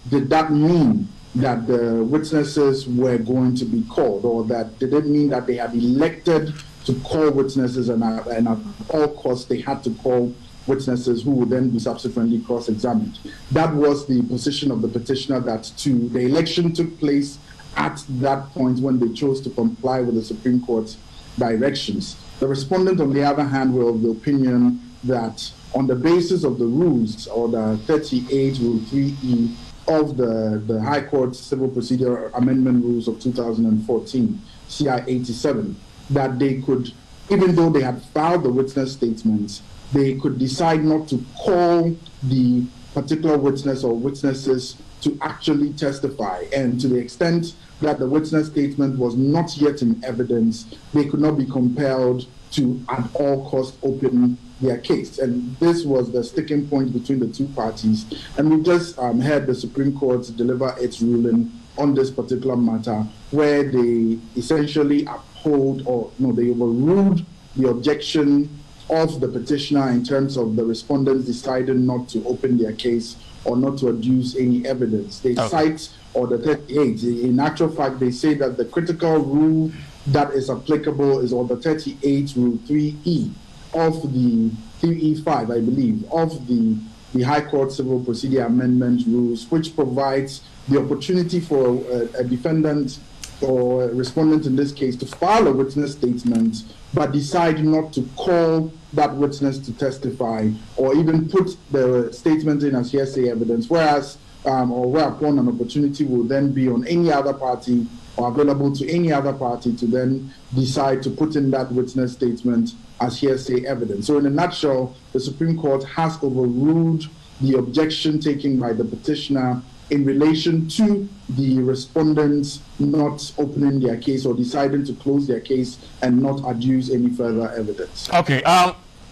did that mean that the witnesses were going to be called, or that did it mean that they had elected to call witnesses and at all costs they had to call witnesses who would then be subsequently cross-examined? That was the position of the petitioner, that the election took place at that point when they chose to comply with the Supreme Court's directions. The respondent, on the other hand, were of the opinion that on the basis of the rules, or the 38 Rule 3E of the High Court Civil Procedure Amendment Rules of 2014, CI 87, that they could, even though they had filed the witness statements, they could decide not to call the particular witness or witnesses to actually testify. And to the extent that the witness statement was not yet in evidence, they could not be compelled to at all costs open their case. And this was the sticking point between the two parties. And we just heard the Supreme Court deliver its ruling on this particular matter, where they essentially they overruled the objection of the petitioner in terms of the respondents deciding not to open their case or not to adduce any evidence. They cite, or the 38, in actual fact, they say that the critical rule that is applicable is on the 38 Rule 3E of the 3E5, I believe, of the High Court Civil Procedure Amendment Rules, which provides the opportunity for a defendant or a respondent in this case to file a witness statement but decide not to call that witness to testify or even put the statement in as hearsay evidence, whereas or whereupon an opportunity will then be on any other party or available to any other party to then decide to put in that witness statement as hearsay evidence. So in a nutshell, the Supreme Court has overruled the objection taken by the petitioner in relation to the respondents not opening their case or deciding to close their case and not adduce any further evidence. Okay,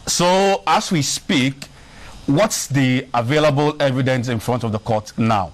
so as we speak, what's the available evidence in front of the court now?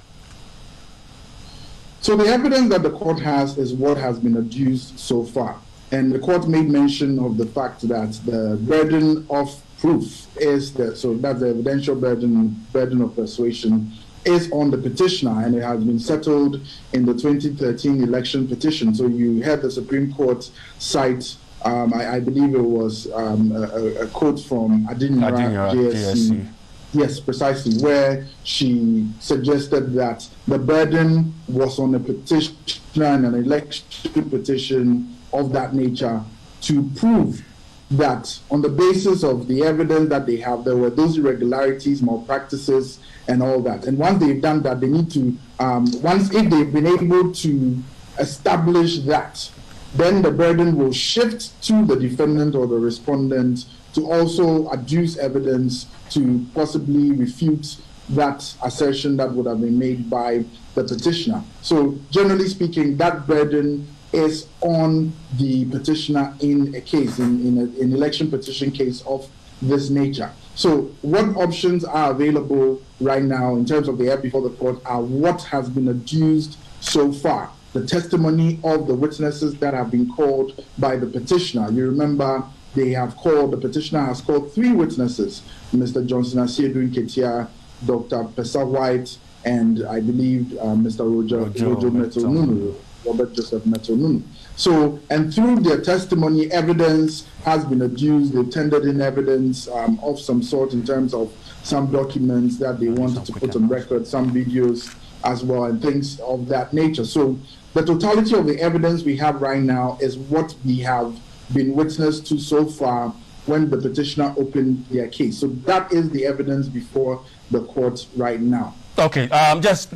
So the evidence that the court has is what has been adduced so far. And the court made mention of the fact that the burden of proof is so that's the evidential burden of persuasion is on the petitioner, and it has been settled in the 2013 election petition. So you had the Supreme Court cite, I believe it was a quote from Adinyera JSC. Yes, precisely, where she suggested that the burden was on the petitioner and an election petition of that nature to prove that on the basis of the evidence that they have, there were those irregularities, malpractices, and all that. And once they've done that, they need to, if they've been able to establish that, then the burden will shift to the defendant or the respondent to also adduce evidence to possibly refute that assertion that would have been made by the petitioner. So generally speaking, that burden is on the petitioner in a case, in an election petition case of this nature. So what options are available right now in terms of the air before the court are what has been adduced so far, the testimony of the witnesses that have been called by the petitioner. You remember the petitioner has called 3 witnesses, Mr. Johnson Asiedu Nketia, Dr. Pesa White, and I believe Mr. Rojo Meto Nunu, Robert Joseph Meto Nunu. So, and through their testimony, evidence has been adduced. They've tendered in evidence of some sort in terms of some documents that they wanted to put on record, some videos as well, and things of that nature. So the totality of the evidence we have right now is what we have been witness to so far when the petitioner opened their case. So that is the evidence before the court right now. Okay, just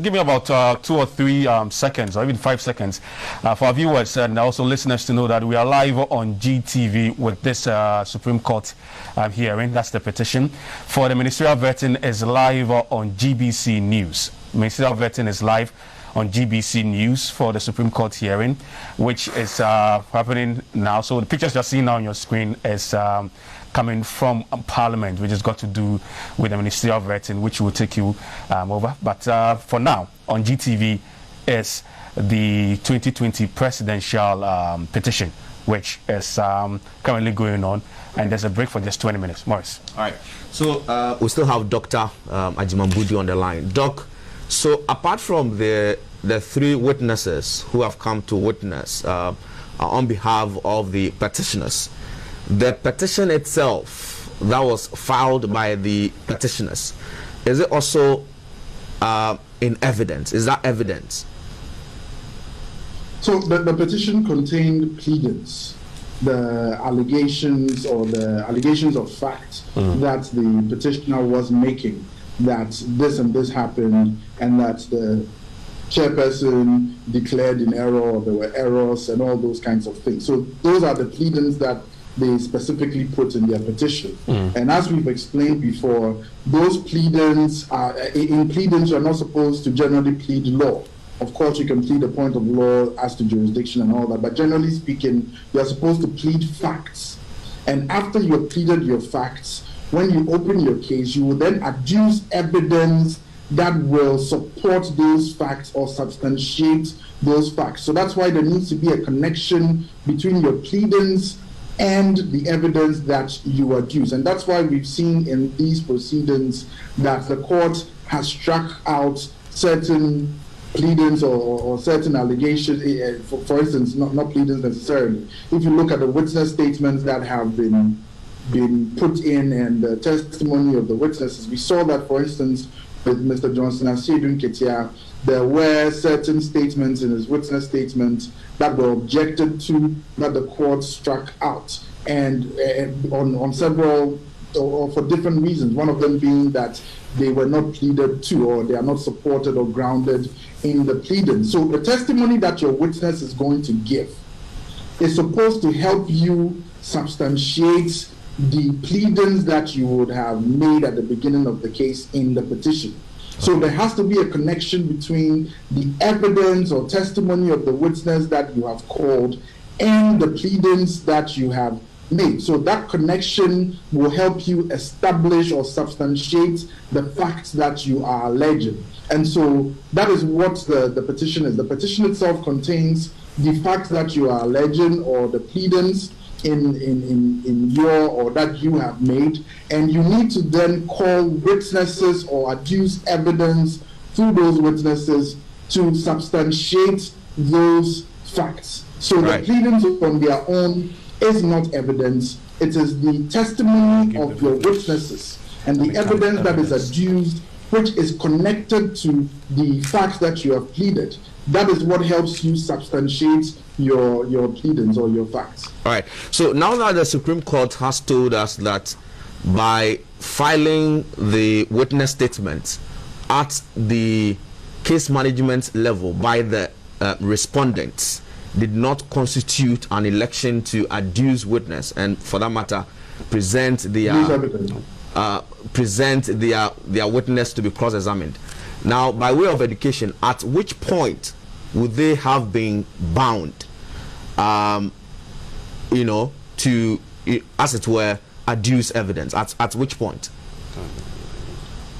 give me about 2 or 3 seconds, or even 5 seconds, for our viewers and also listeners to know that we are live on GTV with this Supreme Court hearing. That's the petition. For the ministerial vetting is live on GBC News. Ministerial vetting is live on GBC News for the Supreme Court hearing, which is happening now. So the pictures you're seeing now on your screen is coming from Parliament, which has got to do with the ministerial vetting, which will take you over. But for now, on GTV is the 2020 presidential petition, which is currently going on. And there's a break for just 20 minutes. Morris. All right. So we still have Dr. Ajimambudi on the line. Doc, so apart from the 3 witnesses who have come to witness on behalf of the petitioners, the petition itself that was filed by the petitioners, is it also in evidence? Is that evidence? So the petition contained pleadings, the allegations or the allegations of fact that the petitioner was making, that this and this happened, and that the chairperson declared in error, or there were errors, and all those kinds of things. So those are the pleadings that they specifically put in their petition. And as we've explained before, those pleadings are, in pleadings, you're not supposed to generally plead law. Of course, you can plead a point of law as to jurisdiction and all that, but generally speaking, you're supposed to plead facts. And after you have pleaded your facts, when you open your case, you will then adduce evidence that will support those facts or substantiate those facts. So that's why there needs to be a connection between your pleadings and the evidence that you adduce. And that's why we've seen in these proceedings that the court has struck out certain pleadings or certain allegations, for instance, not pleadings necessarily. If you look at the witness statements that have been put in and the testimony of the witnesses, we saw that, for instance, with Mr. Johnson Asiedun Ketia, there were certain statements in his witness statement that were objected to, that the court struck out, and on several, or for different reasons, one of them being that they were not pleaded to, or they are not supported or grounded in the pleading. So the testimony that your witness is going to give is supposed to help you substantiate the pleadings that you would have made at the beginning of the case in the petition. So there has to be a connection between the evidence or testimony of the witness that you have called and the pleadings that you have made. So that connection will help you establish or substantiate the facts that you are alleging. And so that is what the petition is. The petition itself contains the facts that you are alleging or the pleadings in your or that you have made, and you need to then call witnesses or adduce evidence through those witnesses to substantiate those facts. So the pleadings on their own is not evidence. It is the testimony of your witnesses and the evidence that is adduced, which is connected to the facts that you have pleaded. That is what helps you substantiate your pleadings or your facts. All right. So now that the Supreme Court has told us that by filing the witness statements at the case management level by the respondents did not constitute an election to adduce witness, and for that matter, present their witness to be cross-examined. Now, by way of education, at which point would they have been bound, to, as it were, adduce evidence? At which point?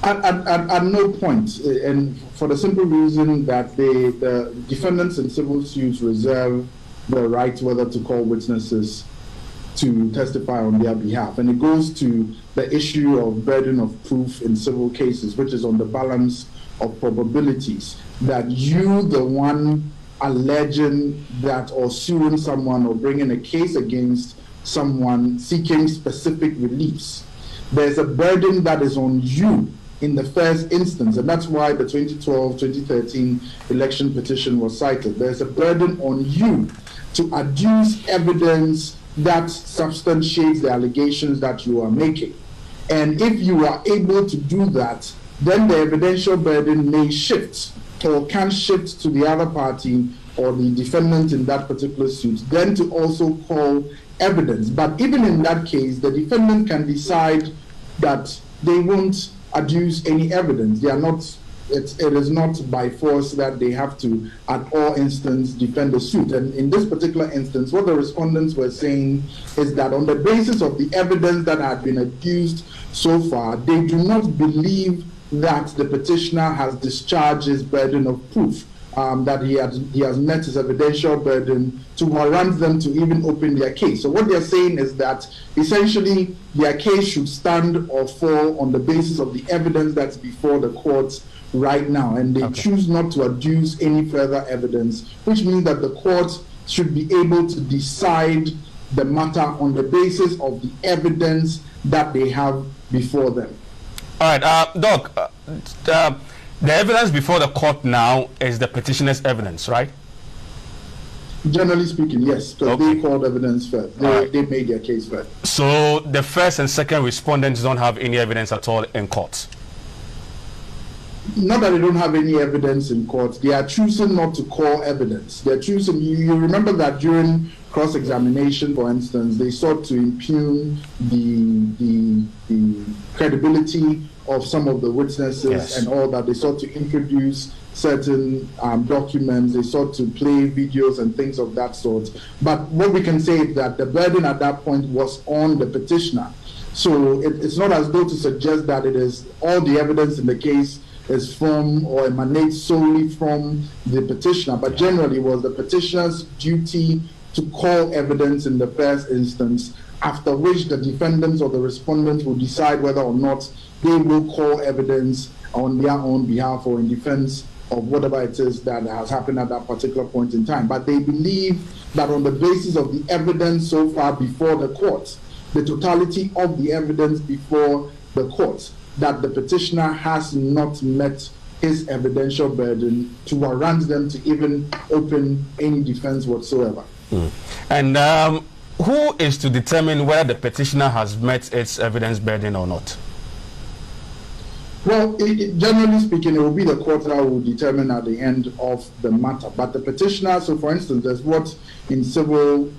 At no point, and for the simple reason that the defendants in civil suits reserve the right whether to call witnesses to testify on their behalf. And it goes to the issue of burden of proof in civil cases, which is on the balance of probabilities, that you, the one alleging that or suing someone or bringing a case against someone seeking specific reliefs, there's a burden that is on you in the first instance, and that's why the 2012-2013 election petition was cited. There's a burden on you to adduce evidence that substantiates the allegations that you are making. And if you are able to do that, then the evidential burden may shift or can shift to the other party or the defendant in that particular suit, then to also call evidence. But even in that case, the defendant can decide that they won't adduce any evidence. They are not. It is not by force that they have to, at all instances, defend the suit. And in this particular instance, what the respondents were saying is that on the basis of the evidence that had been adduced so far, they do not believe that the petitioner has discharged his burden of proof, that he has met his evidential burden to warrant them to even open their case. So what they're saying is that essentially their case should stand or fall on the basis of the evidence that's before the courts right now, and they choose not to adduce any further evidence, which means that the court should be able to decide the matter on the basis of the evidence that they have before them. All right, Doc, the evidence before the court now is the petitioner's evidence, right? Generally speaking, yes, because they called evidence first. They made their case first. So the first and second respondents don't have any evidence at all in court? Not that they don't have any evidence in court. They are choosing not to call evidence. They're choosing. You remember that during cross-examination, for instance, they sought to impugn the credibility of some of the witnesses and all that. They sought to introduce certain documents. They sought to play videos and things of that sort. But what we can say is that the burden at that point was on the petitioner. So it's not as though to suggest that it is all the evidence in the case is from or emanates solely from the petitioner, but generally it was the petitioner's duty to call evidence in the first instance, after which the defendants or the respondents will decide whether or not they will call evidence on their own behalf or in defense of whatever it is that has happened at that particular point in time. But they believe that on the basis of the evidence so far before the courts, the totality of the evidence before the courts, that the petitioner has not met his evidential burden to warrant them to even open any defense whatsoever. And who is to determine whether the petitioner has met its evidence burden or not? Well, generally speaking, it will be the court that will determine at the end of the matter. But the petitioner, so for instance, there's what in civil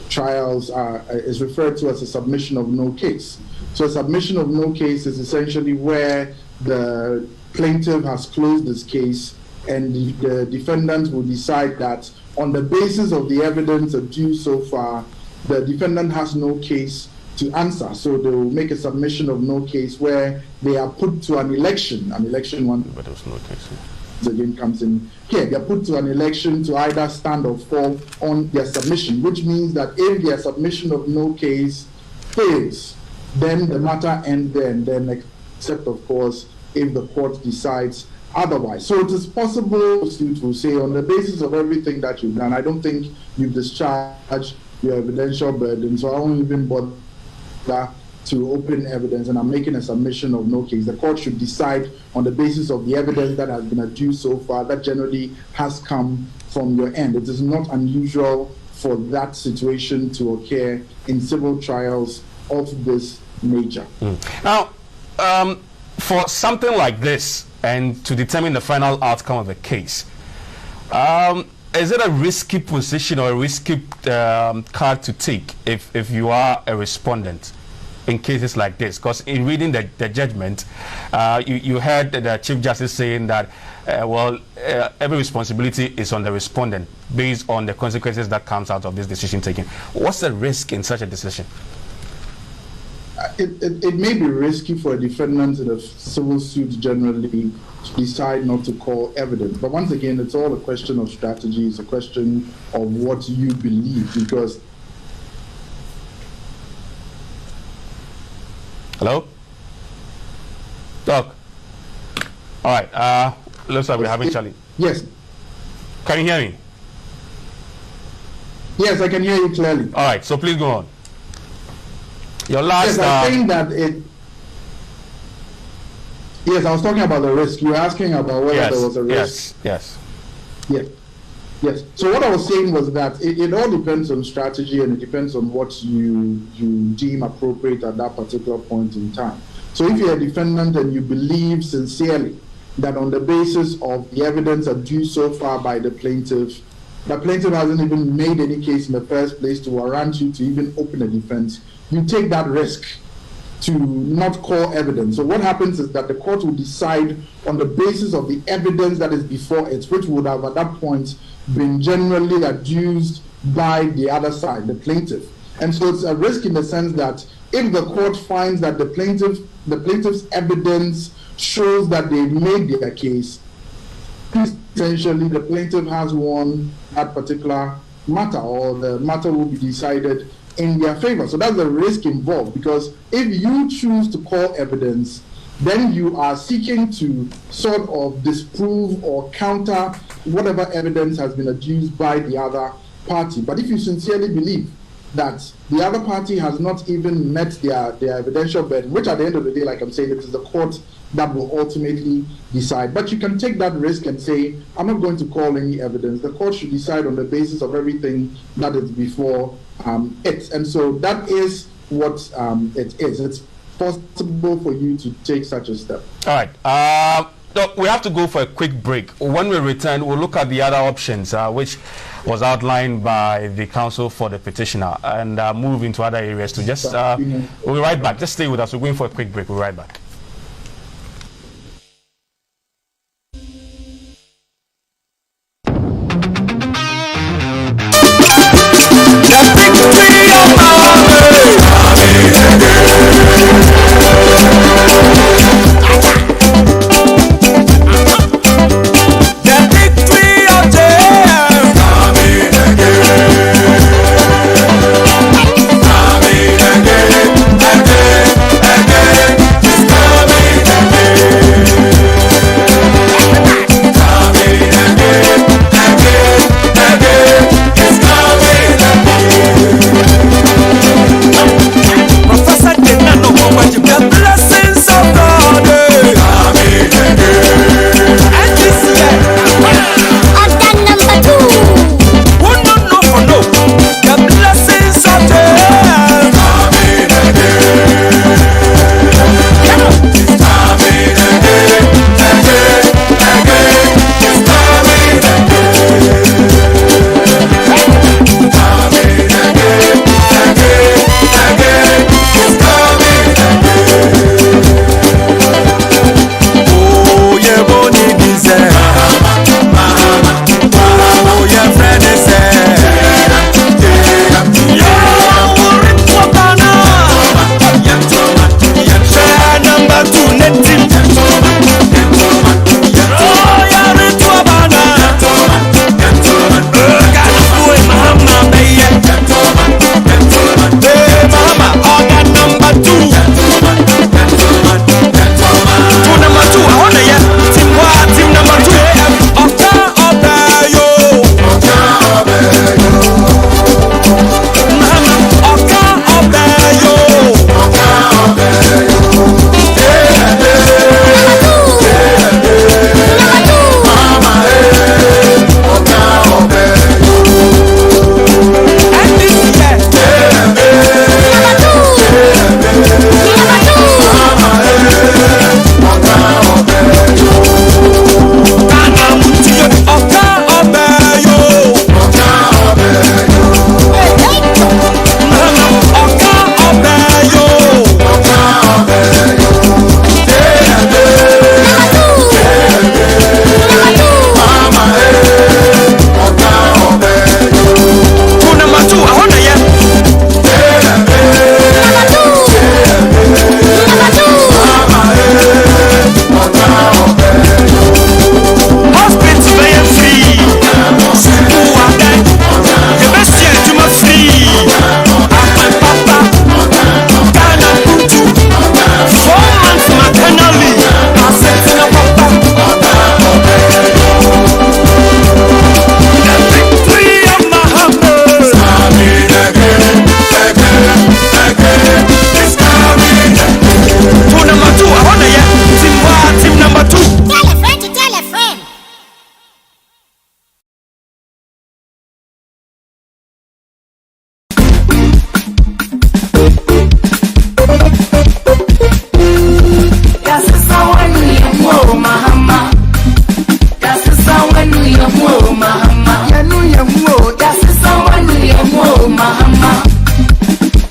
trials is referred to as a submission of no case. So a submission of no case is essentially where the plaintiff has closed this case and the defendant will decide that on the basis of the evidence adduced so far, the defendant has no case to answer. So they will make a submission of no case where they are put to an election one. But there was no case. Again comes in here. They are put to an election to either stand or fall on their submission, which means that if their submission of no case fails, then the matter ends there, and then except of course if the court decides otherwise. So it is possible to say on the basis of everything that you've done, I don't think you've discharged your evidential burden, so I won't even bother to open evidence, and I'm making a submission of no case. The court should decide on the basis of the evidence that has been adduced so far that generally has come from your end. It is not unusual for that situation to occur in civil trials of this nature. Now, for something like this, and to determine the final outcome of the case, is it a risky position or a risky card to take if you are a respondent in cases like this? Because in reading the judgment, you heard the Chief Justice saying that, every responsibility is on the respondent based on the consequences that comes out of this decision taking. What's the risk in such a decision? It may be risky for a defendant in a civil suit generally to decide not to call evidence. But once again, it's all a question of strategy. It's a question of what you believe, because... Hello? Doc? All right. Looks like we're having challenge. Yes. Can you hear me? Yes, I can hear you clearly. All right. So please go on. Your last... Yes, I'm saying that Yes, I was talking about the risk. You were asking about whether there was a risk. Yes. So what I was saying was that it all depends on strategy, and it depends on what you deem appropriate at that particular point in time. So if you're a defendant and you believe sincerely that on the basis of the evidence adduced so far by the plaintiff hasn't even made any case in the first place to warrant you to even open a defense, you take that risk to not call evidence. So what happens is that the court will decide on the basis of the evidence that is before it, which would have at that point been generally adduced by the other side, the plaintiff. And so it's a risk in the sense that if the court finds that the plaintiff's evidence shows that they made their case, essentially the plaintiff has won that particular matter, or the matter will be decided in their favor. So that's the risk involved, because if you choose to call evidence, then you are seeking to sort of disprove or counter whatever evidence has been adduced by the other party. But if you sincerely believe that the other party has not even met their evidential burden, which at the end of the day, like I'm saying, it is the court that will ultimately decide. But you can take that risk and say, I'm not going to call any evidence. The court should decide on the basis of everything that is before it. And so that is what it is. It's possible for you to take such a step. All right. So we have to go for a quick break. When we return, we'll look at the other options, which was outlined by the counsel for the petitioner, and move into other areas to just, we'll be right back. Just stay with us. We're going for a quick break. We'll be right back. Again,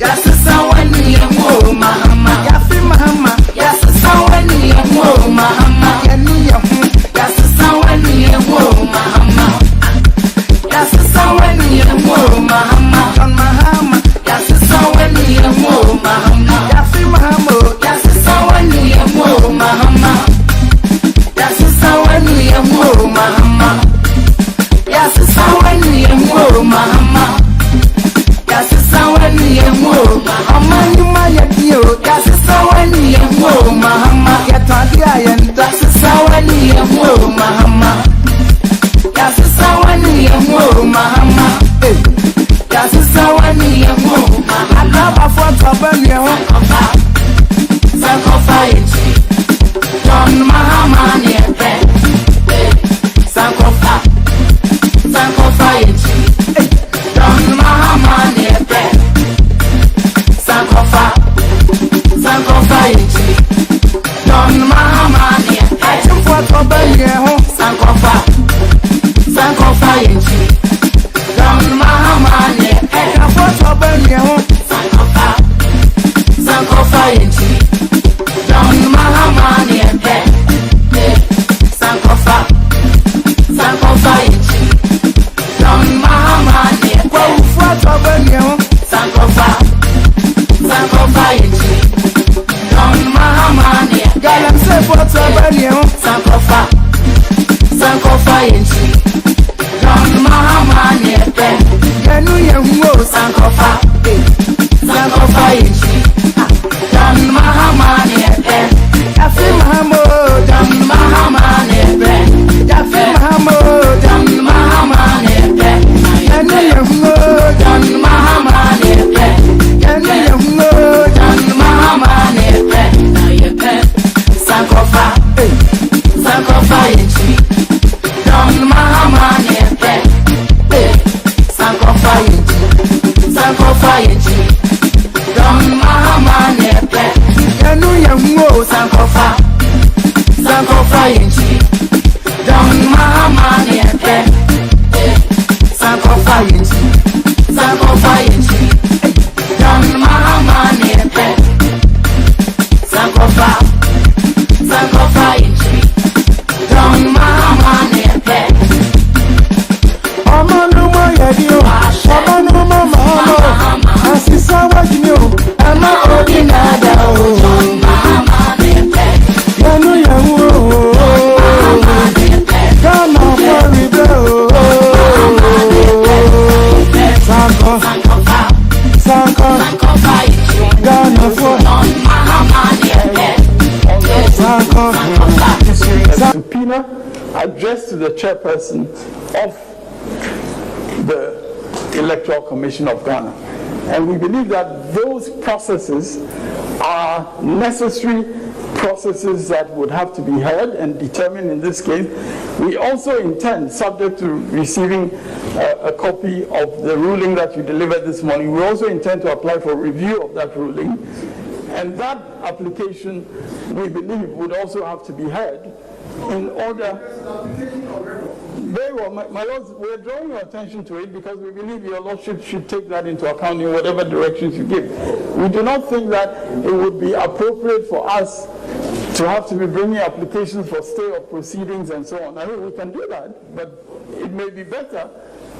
Yasasawani yamu mahama. Yafi mahama. Yasasawani yamu mahama. Yanu yamu. Yasasawani yamu mahama. Yasasawani yamu mahama. John mahama. Yasasawani yamu mahama. Yafi mahama. Yasasawani yamu mahama. Yasasawani yamu mahama. Yasasawani yamu mahama. Yasasawani yamu mahama. Yasasawani yamu mahama. Yasasawani yamu mahama. Yasasawani yamu mahama. Yasasawani yamu mahama. Sankofa inchi John Mahama nepe Sankofa inchi John Mahama nepe Sankofa inchi John Mahama nepe Sankofa inchi John Mahama nepe Sankofa inchi John Mahama nepe Sankofa inchi John Mahama nepe Sankofa inchi John Mahama nepe Sankofa inchi John Mahama nepe Sankofa inchi John Mahama nepe Yafi mahamo John Mahama nepe Yafi mahamo John Mahama nepe Yanu yamu John Mahama nepe Yanu yamu John Mahama nepe Na yepe Sankofa inchi John Mahama nepe Sankofa inchi John Mahama nepe Yanu yamu Sankofa inchi John Mahama nepe Sankofa inchi John Mahama nepe Sankofa inchi John Mahama nepe Omanuma yadio Omanuma mahama Asisa wajinyo Ama odinada John Mahama nepe Yanu yamu Mahama nepe Kama waribe Sankofa inchi Ghana for John Mahama nepe subpoena addressed to the chairperson of the Electoral Commission of Ghana. And we believe that those processes are necessary processes that would have to be heard and determined in this case. We also intend, subject to receiving a copy of the ruling that you delivered this morning, we also intend to apply for review of that ruling. And that application, we believe, would also have to be heard in order. Very well, my lords, we're drawing your attention to it because we believe your lordship should take that into account in whatever directions you give. We do not think that it would be appropriate for us to have to be bringing applications for stay of proceedings and so on. I mean, we can do that, but it may be better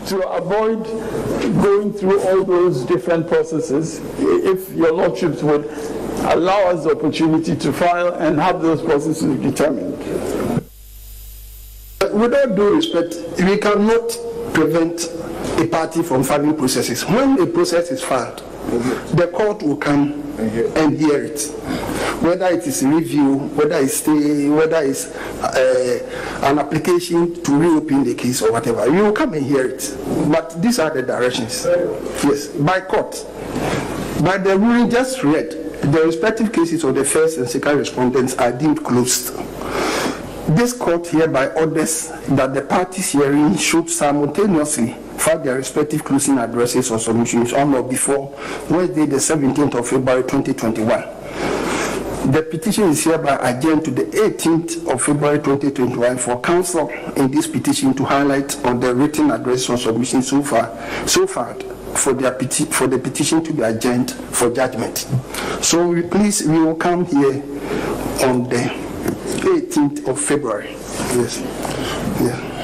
to avoid going through all those different processes if your lordships would allow us the opportunity to file and have those processes determined. With all due respect, we cannot prevent a party from filing processes. When a process is filed, the court will come and hear it. Whether it is a review, whether it's stay, whether it's an application to reopen the case or whatever, you will come and hear it. But these are the directions. Yes, by court. By the ruling just read, the respective cases of the first and second respondents are deemed closed. This court hereby orders that the parties hearing should simultaneously file their respective closing addresses or submissions on or before Wednesday, the 17th of February 2021. The petition is hereby adjourned to the 18th of February 2021 for counsel in this petition to highlight on the written address or submission so far for the petition to be adjourned for judgment. So we will come here on the 18th of February. Yes. Yeah.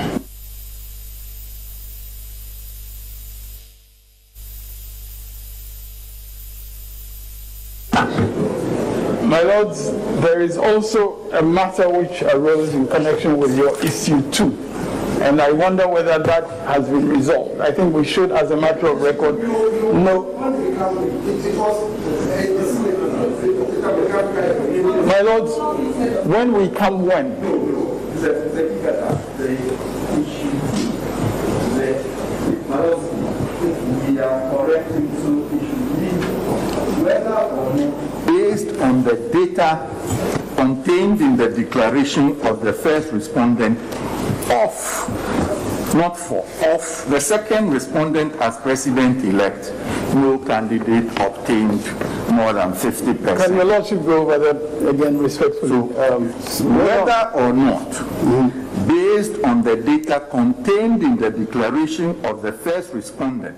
My lords, there is also a matter which arose in connection with your issue 2, and I wonder whether that has been resolved. I think we should, as a matter of record, know. My lords, when we come when? We are correcting to whether or not, based on the data contained in the declaration of the first respondent of, not for, of the second respondent as president-elect, no candidate obtained more than 50%. Can your lordship go over that again respectfully? So, whether or not, based on the data contained in the declaration of the first respondent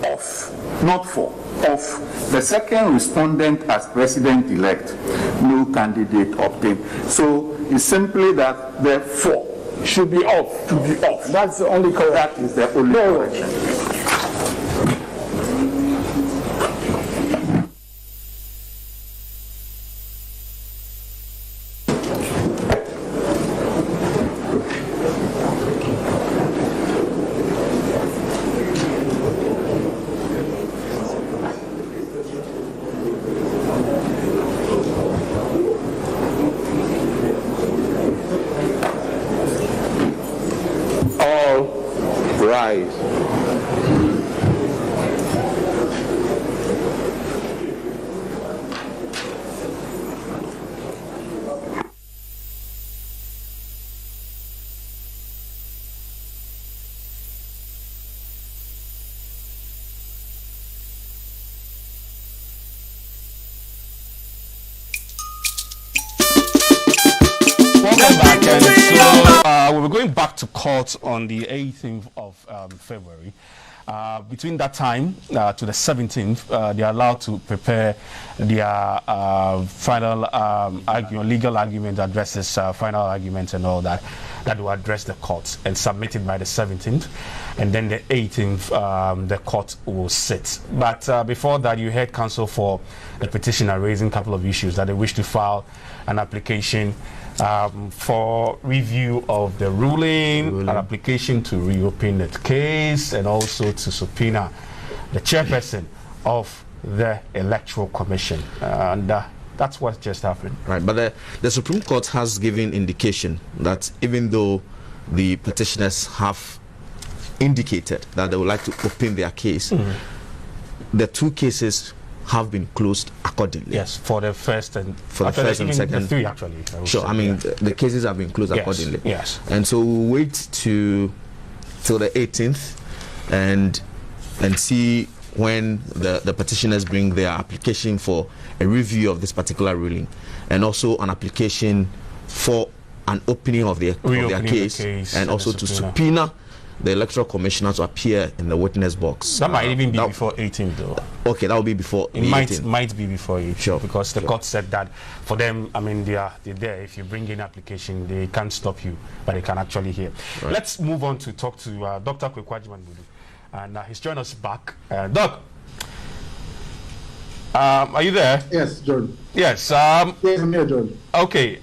of, not for, of the second respondent as president-elect, no candidate obtained. So it's simply that the for should be off. To be off. That's the only correct. That is the only correction. We're going back to court on the 18th of February. Between that time to the 17th, they are allowed to prepare their final legal argument, addresses final arguments and all that will address the court and submit it by the 17th. And then the 18th, the court will sit. But before that, you heard counsel for the petitioner raising a couple of issues that they wish to file an application for review of the ruling, an application to reopen the case, and also to subpoena the chairperson of the Electoral Commission. And that's what just happened. Right, but the Supreme Court has given indication that even though the petitioners have indicated that they would like to open their case, the two cases have been closed accordingly. Yes, for the first and second. The three, actually. Sure, I mean, the cases have been closed accordingly. Yes. And so we'll wait till the 18th and see when the petitioners bring their application for a review of this particular ruling, and also an application for an opening of their case, and also to subpoena the Electoral Commissioner to appear in the witness box. That might even be before 18th, though. Okay, that will be before. It might be before 18th, sure, because the court said that for them, I mean, they're there. If you bring in application, they can't stop you, but they can actually hear. Right. Let's move on to talk to Dr. Kwekwajiman Budu, and he's joined us back. Doc, are you there? Yes, John. Yes. Yes, I'm here, John. Okay.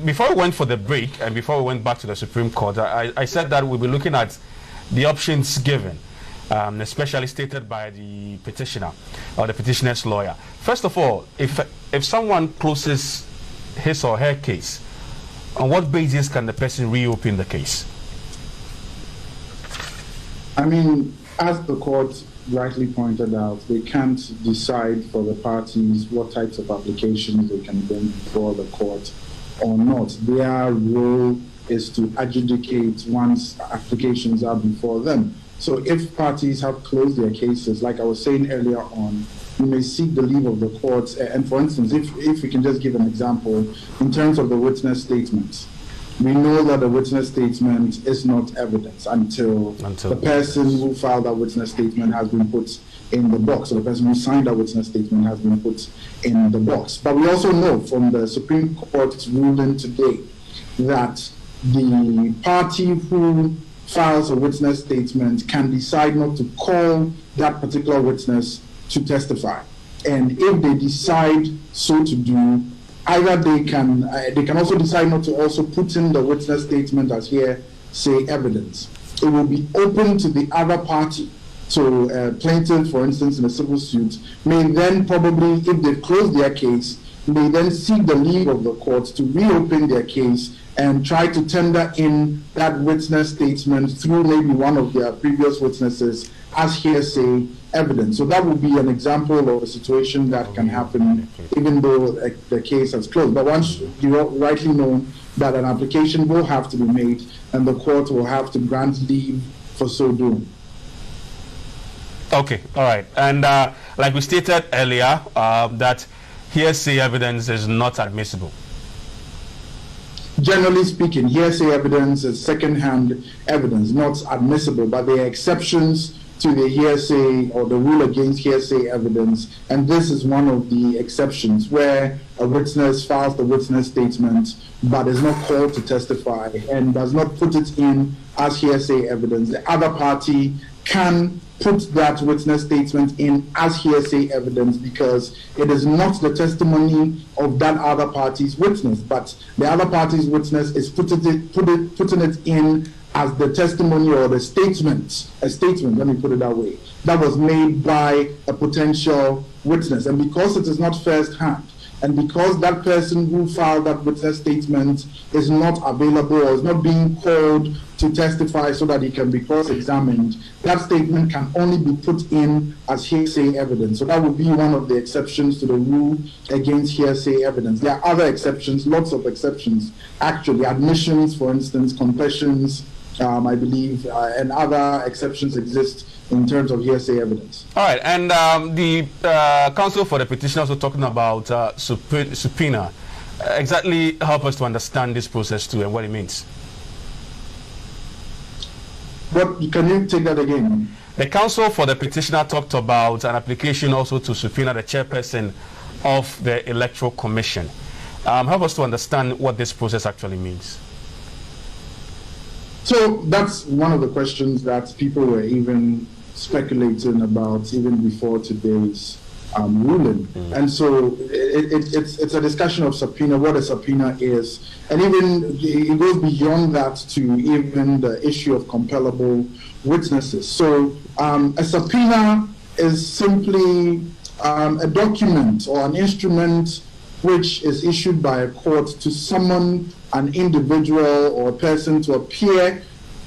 Before we went for the break and before we went back to the Supreme Court, I said that we'll be looking at the options given, especially stated by the petitioner or the petitioner's lawyer. First of all, if someone closes his or her case, on what basis can the person reopen the case? I mean, as the court rightly pointed out, they can't decide for the parties what types of applications they can bring before the court or not. Their role is to adjudicate once applications are before them. So if parties have closed their cases, like I was saying earlier on, you may seek the leave of the courts. And for instance, if we can just give an example, in terms of the witness statements, we know that a witness statement is not evidence until the person who filed that witness statement has been put in the box, or the person who signed that witness statement has been put in the box. But we also know from the Supreme Court's ruling today that the party who files a witness statement can decide not to call that particular witness to testify. And if they decide so to do, either they can also decide not to also put in the witness statement as hearsay evidence. It will be open to the other party. So plaintiff, for instance, in a civil suit, may then probably, if they've closed their case, may then seek the leave of the court to reopen their case and try to tender in that witness statement through maybe one of their previous witnesses as hearsay evidence. So that would be an example of a situation that can happen even though the case has closed. But once you rightly know that an application will have to be made and the court will have to grant leave for so doing. Okay, all right. And like we stated earlier, that hearsay evidence is not admissible. Generally speaking, hearsay evidence is second-hand evidence, not admissible, but there are exceptions to the hearsay or the rule against hearsay evidence, and this is one of the exceptions where a witness files the witness statement but is not called to testify and does not put it in as hearsay evidence. The other party can put that witness statement in as hearsay evidence because it is not the testimony of that other party's witness, but the other party's witness is putting it in as the testimony or the statement, let me put it that way, that was made by a potential witness. And because it is not first-hand, and because that person who filed that witness statement is not available or is not being called to testify so that he can be cross-examined, that statement can only be put in as hearsay evidence. So that would be one of the exceptions to the rule against hearsay evidence. There are other exceptions, lots of exceptions, actually. Admissions, for instance, confessions, I believe, and other exceptions exist in terms of hearsay evidence. All right, and the counsel for the petition also talking about subpoena. Exactly help us to understand this process too and what it means. What, can you take that again? The counsel for the petitioner talked about an application also to subpoena the chairperson of the Electoral Commission. Help us to understand what this process actually means. So that's one of the questions that people were even speculating about even before today's ruling. And so it's a discussion of subpoena, what a subpoena is. And even it goes beyond that to even the issue of compellable witnesses. So a subpoena is simply a document or an instrument which is issued by a court to summon an individual or a person to appear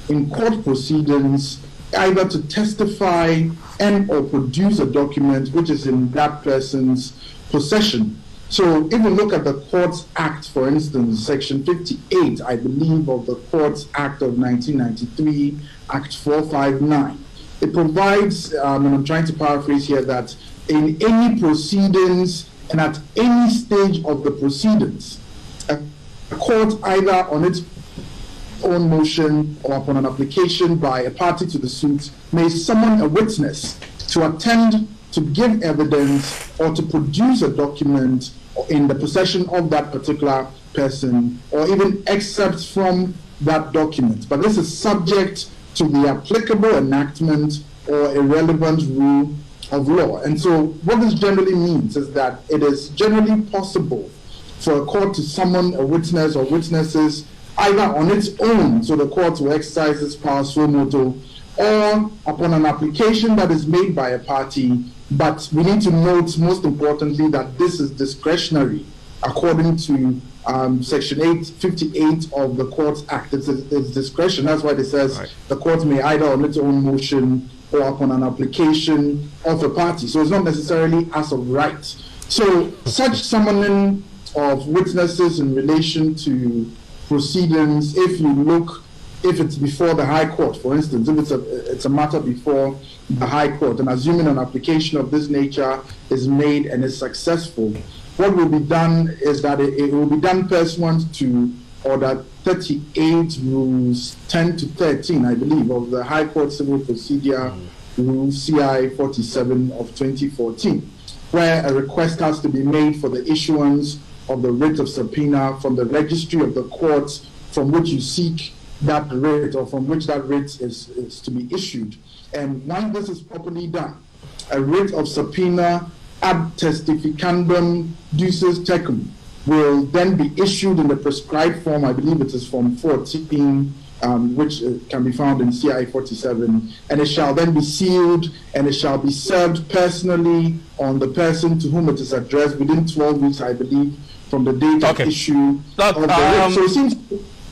in court proceedings, either to testify and or produce a document which is in that person's possession. So if you look at the Courts Act, for instance, Section 58, I believe, of the Courts Act of 1993, Act 459, it provides, and I'm trying to paraphrase here, that in any proceedings and at any stage of the proceedings, a court, either on its own motion or upon an application by a party to the suit, may summon a witness to attend, to give evidence, or to produce a document in the possession of that particular person, or even excerpts from that document. But this is subject to the applicable enactment or irrelevant rule of law. And so what this generally means is that it is generally possible for a court to summon a witness or witnesses either on its own, so the court will exercise its power suo motu, or upon an application that is made by a party. But we need to note, most importantly, that this is discretionary according to Section 858 of the Courts Act. It's discretion. That's why it says the court may either on its own motion or upon an application of a party. So it's not necessarily as of right. So such summoning of witnesses in relation to proceedings, if it's before the High Court, for instance, if it's a matter before the High Court, and assuming an application of this nature is made and is successful, what will be done is that it will be done pursuant to Order 38 Rules 10 to 13, I believe, of the High Court Civil Procedure Rule CI 47 of 2014, where a request has to be made for the issuance of the writ of subpoena from the registry of the courts from which you seek that writ, or from which that writ is to be issued. And once this is properly done, a writ of subpoena ad testificandum ducis tecum will then be issued in the prescribed form. I believe it is Form 14, which can be found in CI 47, and it shall then be sealed, and it shall be served personally on the person to whom it is addressed within 12 weeks, I believe, from the date of issue of the writ. So it seems.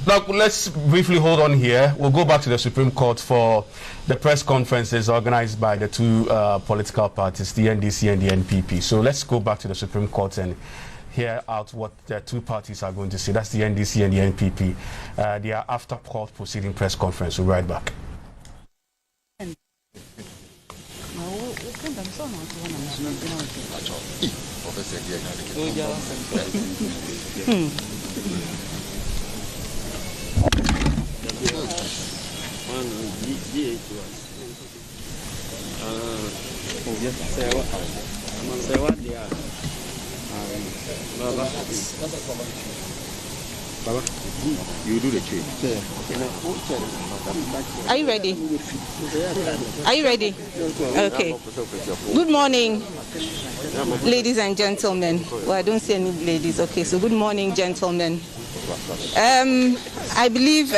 Now, let's briefly hold on here. We'll go back to the Supreme Court for the press conferences organized by the two political parties, the NDC and the NPP. So let's go back to the Supreme Court and hear out what the two parties are going to say. That's the NDC and the NPP. They are after court proceeding press conference. We'll be right back. Baba, you do the trade. Are you ready? Are you ready? Okay. Good morning, ladies and gentlemen. Well, I don't see any ladies. Okay, so good morning, gentlemen. I believe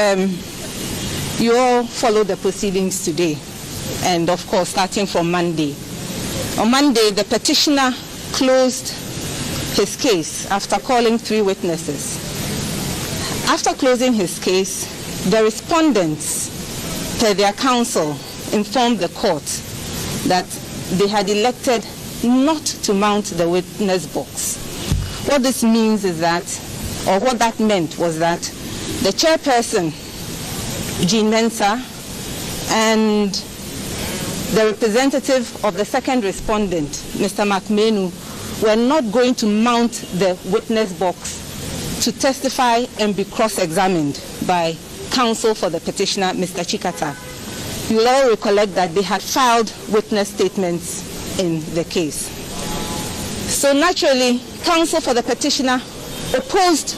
you all followed the proceedings today, and of course, starting from Monday. On Monday, the petitioner closed his case after calling 3 witnesses. After closing his case, the respondents, per their counsel, informed the court that they had elected not to mount the witness box. What this means is that, or what that meant was that the chairperson, Jean Mensah, and the representative of the second respondent, Mr. McMenu, were not going to mount the witness box to testify and be cross-examined by counsel for the petitioner, Mr. Chikata. You will all recollect that they had filed witness statements in the case. So naturally, counsel for the petitioner opposed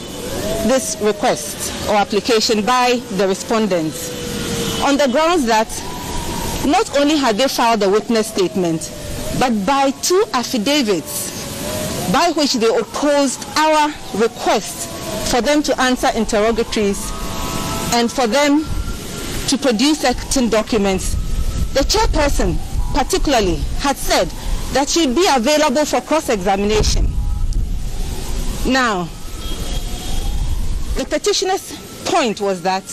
this request or application by the respondents on the grounds that not only had they filed a witness statement, but by 2 affidavits by which they opposed our request for them to answer interrogatories and for them to produce certain documents. The chairperson particularly had said that she'd be available for cross-examination. Now, the petitioner's point was that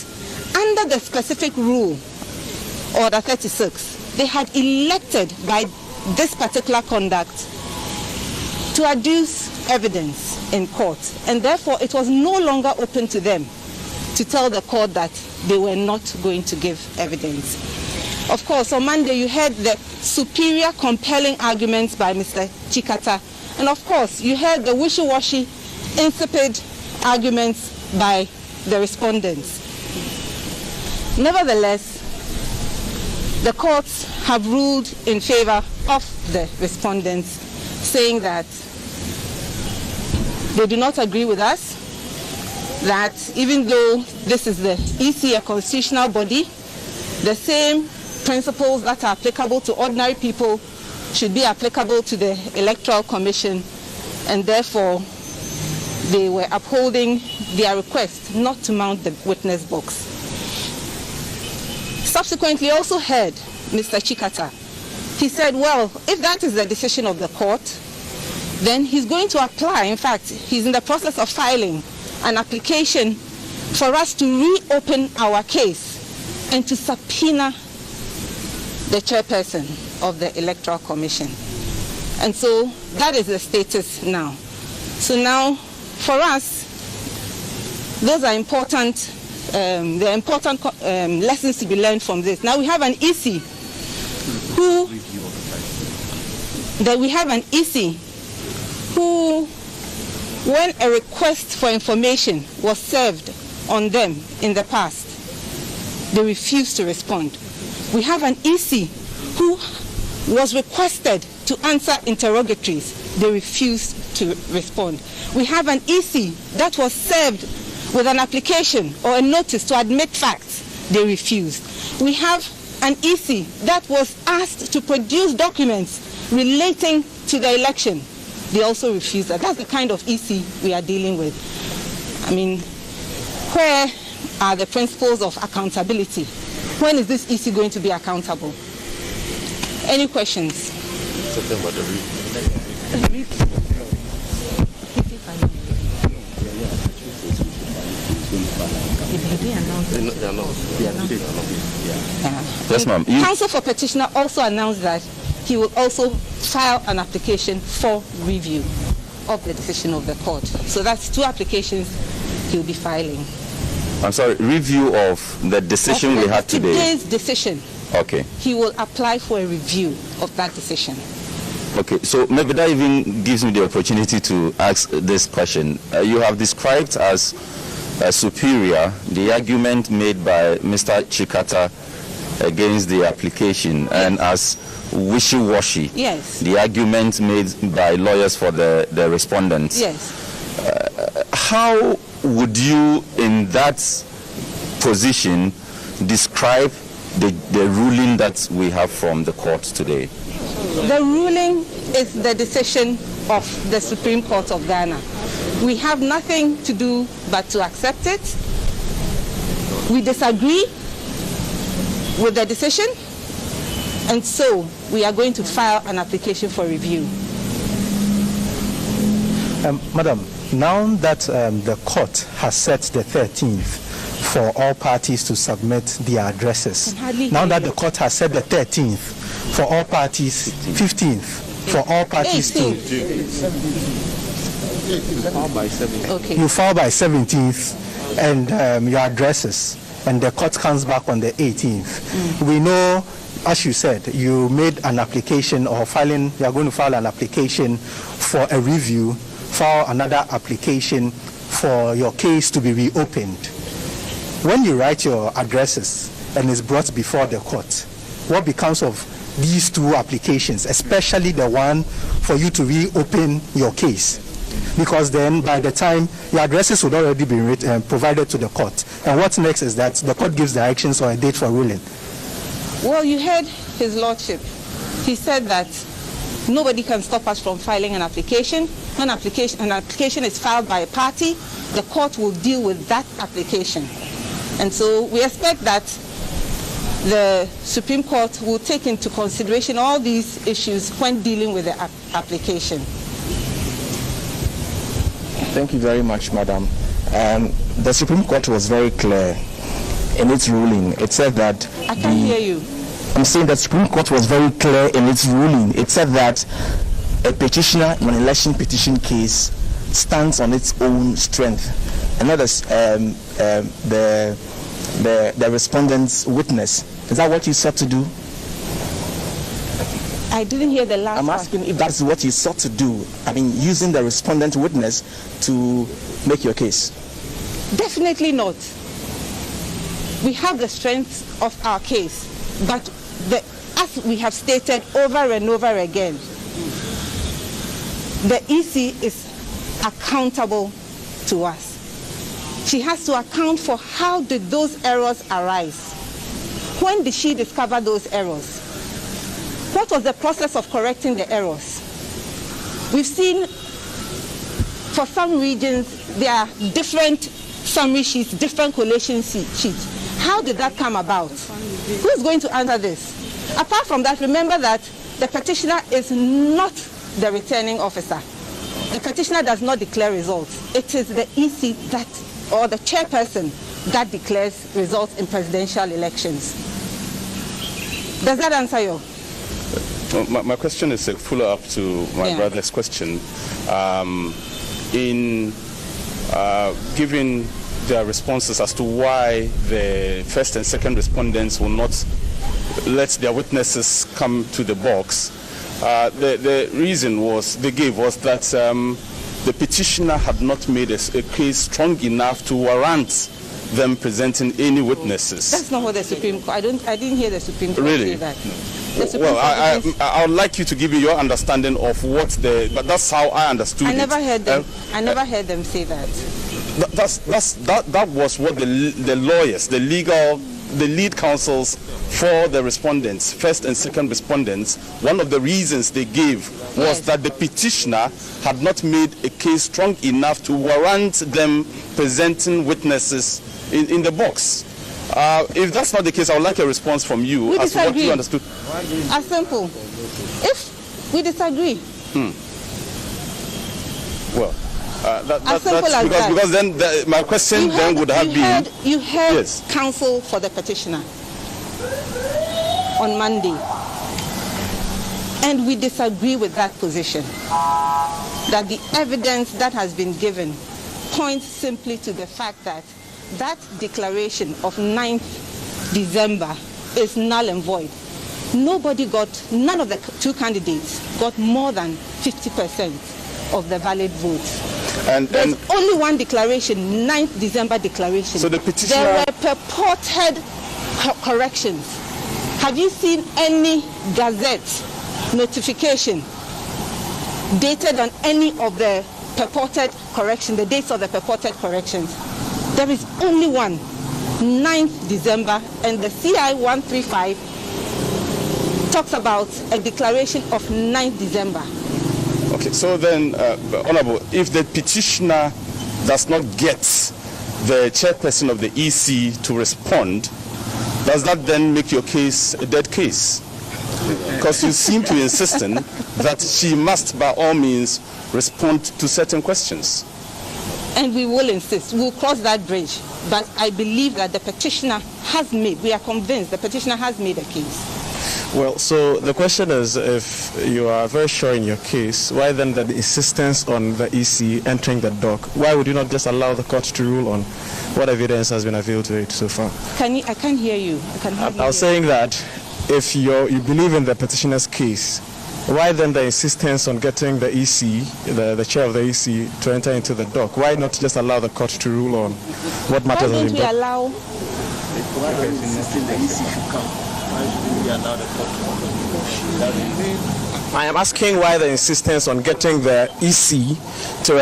under the specific rule, Order 36, they had elected by this particular conduct to adduce evidence in court, and therefore it was no longer open to them to tell the court that they were not going to give evidence. Of course, on Monday you heard the superior compelling arguments by Mr. Chikata, and of course you heard the wishy-washy, insipid arguments by the respondents. Nevertheless, the courts have ruled in favor of the respondents, saying that they do not agree with us, that even though this is the EC, a constitutional body, the same principles that are applicable to ordinary people should be applicable to the Electoral Commission, and therefore they were upholding their request not to mount the witness box. Subsequently, also heard Mr. Chikata. He said, well, if that is the decision of the court, then he's going to apply. In fact, he's in the process of filing an application for us to reopen our case and to subpoena the chairperson of the Electoral Commission. And so that is the status now. So now, for us, those are important. There are important lessons to be learned from this. Now we have an EC who, when a request for information was served on them in the past. They refused to respond. We have an EC who was requested to answer interrogatories. They refused to respond. We have an EC that was served with an application or a notice to admit facts. They refused. We have an EC that was asked to produce documents relating to the election. They also refused that. That's the kind of EC we are dealing with. I mean, where are the principles of accountability? When is this EC going to be accountable? Any questions? Yes, ma'am. Counsel for Petitioner also announced that he will also file an application for review of the decision of the court. So that's 2 applications he'll be filing. I'm sorry, review of the decision we had today. Today's decision. Okay. He will apply for a review of that decision. Okay, so maybe that even gives me the opportunity to ask this question. You have described as superior the argument made by Mr. Chikata against the application, and as wishy-washy the argument made by lawyers for the respondents. Yes. How would you, in that position, describe the ruling that we have from the court today? The ruling is the decision of the Supreme Court of Ghana. We have nothing to do but to accept it. We disagree with the decision, and so we are going to file an application for review. Madam, now that the court has set the 13th for all parties to submit their addresses, now that the court has set the 13th for all parties, 15th for all parties to... Okay. You file by 17th and your addresses, and the court comes back on the 18th. We know, as you said, you made an application or filing, you are going to file an application for a review, file another application for your case to be reopened. When you write your addresses and it's brought before the court, what becomes of these 2 applications, especially the one for you to reopen your case? Because then by the time your addresses would already be provided to the court. And what's next is that the court gives directions or a date for ruling. Well, you heard his lordship. He said that nobody can stop us from filing an application. When an application is filed by a party, the court will deal with that application. And so we expect that the Supreme Court will take into consideration all these issues when dealing with the application. Thank you very much, Madam. The Supreme Court was very clear in its ruling. It said that... I can't hear you. I'm saying the Supreme Court was very clear in its ruling. It said that a petitioner in an election petition case stands on its own strength. And that is the respondent's witness. Is that what you sought to do? I didn't hear the last I'm asking if that's what you sought to do. I mean, using the respondent witness to make your case. Definitely not. We have the strength of our case, but as we have stated over and over again, the EC is accountable to us. She has to account for how did those errors arise. When did she discover those errors? What was the process of correcting the errors? We've seen for some regions there are different summary sheets, different collation sheets. How did that come about? Who's going to answer this? Apart from that, remember that the petitioner is not the returning officer. The petitioner does not declare results. It is the EC that, or the chairperson, that declares results in presidential elections. Does that answer you? My question is a follow-up to my brother's question. In giving their responses as to why the first and second respondents will not let their witnesses come to the box, the reason they gave was that the petitioner had not made a case strong enough to warrant them presenting any witnesses. That's not what the Supreme Court. I didn't hear the Supreme Court say that. Well, I would like you to give me your understanding of what but that's how I understood it. I never heard them. I never heard them say that. That was what the lawyers, the lead counsels for the respondents, first and second respondents, one of the reasons they gave was that the petitioner had not made a case strong enough to warrant them presenting witnesses in the box. If that's not the case, I would like a response from you as to what you understood. As simple. If we disagree. Well, because then my question would have been... You heard counsel for the petitioner on Monday, and we disagree with that position, that the evidence that has been given points simply to the fact that that declaration of 9th December is null and void. None of the two candidates got more than 50% of the valid votes. There's only one declaration, 9th December declaration. So the petitioner... There were purported corrections. Have you seen any gazette notification dated on any of the purported corrections, the dates of the purported corrections? There is only one, 9th December, and the CI 135 talks about a declaration of 9th December. Okay, so then, Honorable, if the petitioner does not get the chairperson of the EC to respond, does that then make your case a dead case? Because you seem to insist that she must, by all means, respond to certain questions. And we will insist. We'll cross that bridge. But I believe that the petitioner has made, we are convinced the petitioner has made a case. Well, so the question is, if you are very sure in your case, why then the insistence on the EC entering the dock? Why would you not just allow the court to rule on what evidence has been availed to it so far? I can't hear you. I was saying that if you believe in the petitioner's case, why then the insistence on getting the EC, the chair of the EC, to enter into the dock? Why not just allow the court to rule on what matters? Why don't we allow... I am asking why the insistence on getting the EC to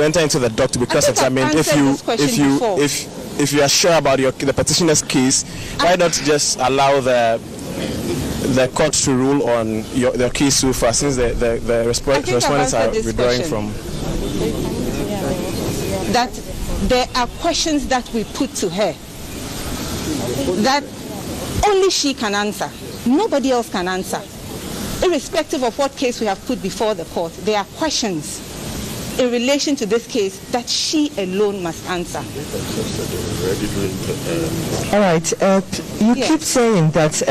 enter into the dock, because if you are sure about the petitioner's case, why not just allow the court to rule on your case so far, since the respondents are withdrawing from? That there are questions that we put to her that only she can answer. Nobody else can answer. Irrespective of what case we have put before the court, there are questions in relation to this case that she alone must answer. All right. You keep saying that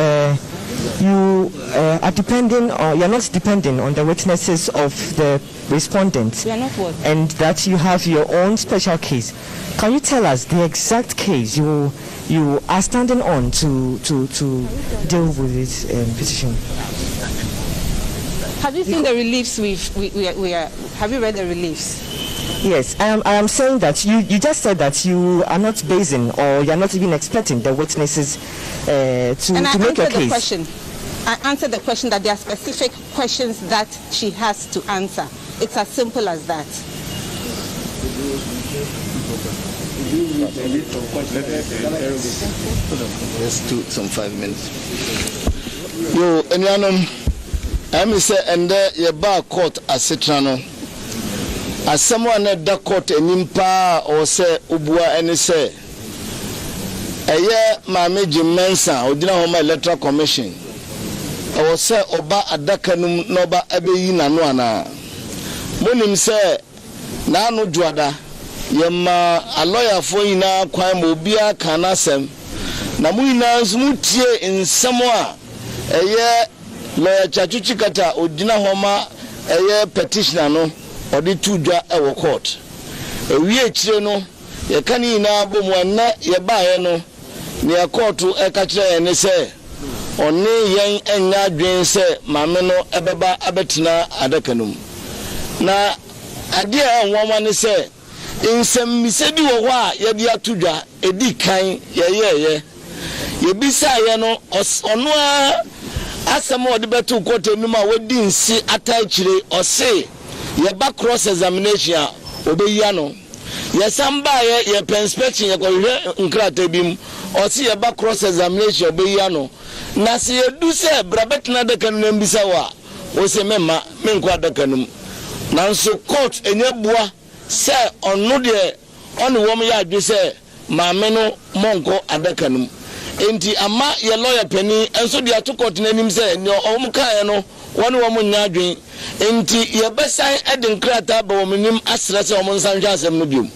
you are depending, or you're not depending on the witnesses of the respondents. We are not what? And that you have your own special case. Can you tell us the exact case you are standing on to deal with this petition? Have you seen the reliefs have you read the reliefs? Yes, I am saying that you just said that you are not basing, or you are not even expecting the witnesses to make a case. I answered the question that there are specific questions that she has to answer. It's as simple as that. Let's do some 5 minutes. Yo, Enyanum, I say, and ye bar court as Citrano. As someone at the court and impa or say Ubua and say, a year my major mensa or dinner home electoral commission. I was say Oba Adakanum Noba Abeina Nuana. Monim say, Nano Juada. Yema a lawyer for ina kwa mobia kanasem na muina smutie in Samoa eye lawyer chachuchikata odina homa eye petitioner no odi tudwa ewo court ewie chire no ye kani ina bomu na ye baaye no ne court e ka kire ne se oni yen enya adwen se mame no ebeba abetina adakanum na ade a nwoma ne se nsɛm misedi wɔ hɔ a yɛde ato dwa edi kan yɛyɛyɛ yɛbisa yɛ no ɔno a asɛm a ɔde bɛto court anim a wɔdi nsi atakyire ɔse yɛba cross examination a obeyi no yɛsamba yɛ inspection yɛkɔhwɛ nkrata bi mu ɔse yɛba cross examination obeyi no na se yɛdu sɛ brabɛtena adaka no mbisa wɔ a wɔse memma menkɔ adaka no mu nanso court ɛnyɛ bua sɛ ɔno deɛ ɔne wɔm yɛ adwe sɛ maame no mɔnkɔ adaka no mu enti ama yɛ lawyer pani enso de ato court n'anim sɛ ne ɔmo kae no wɔne wɔm nya adwen enti yɛbɛsan ɛde nkrata ba wɔm nim asrɛ sɛ ɔmo nsan hwɛ asɛm no biom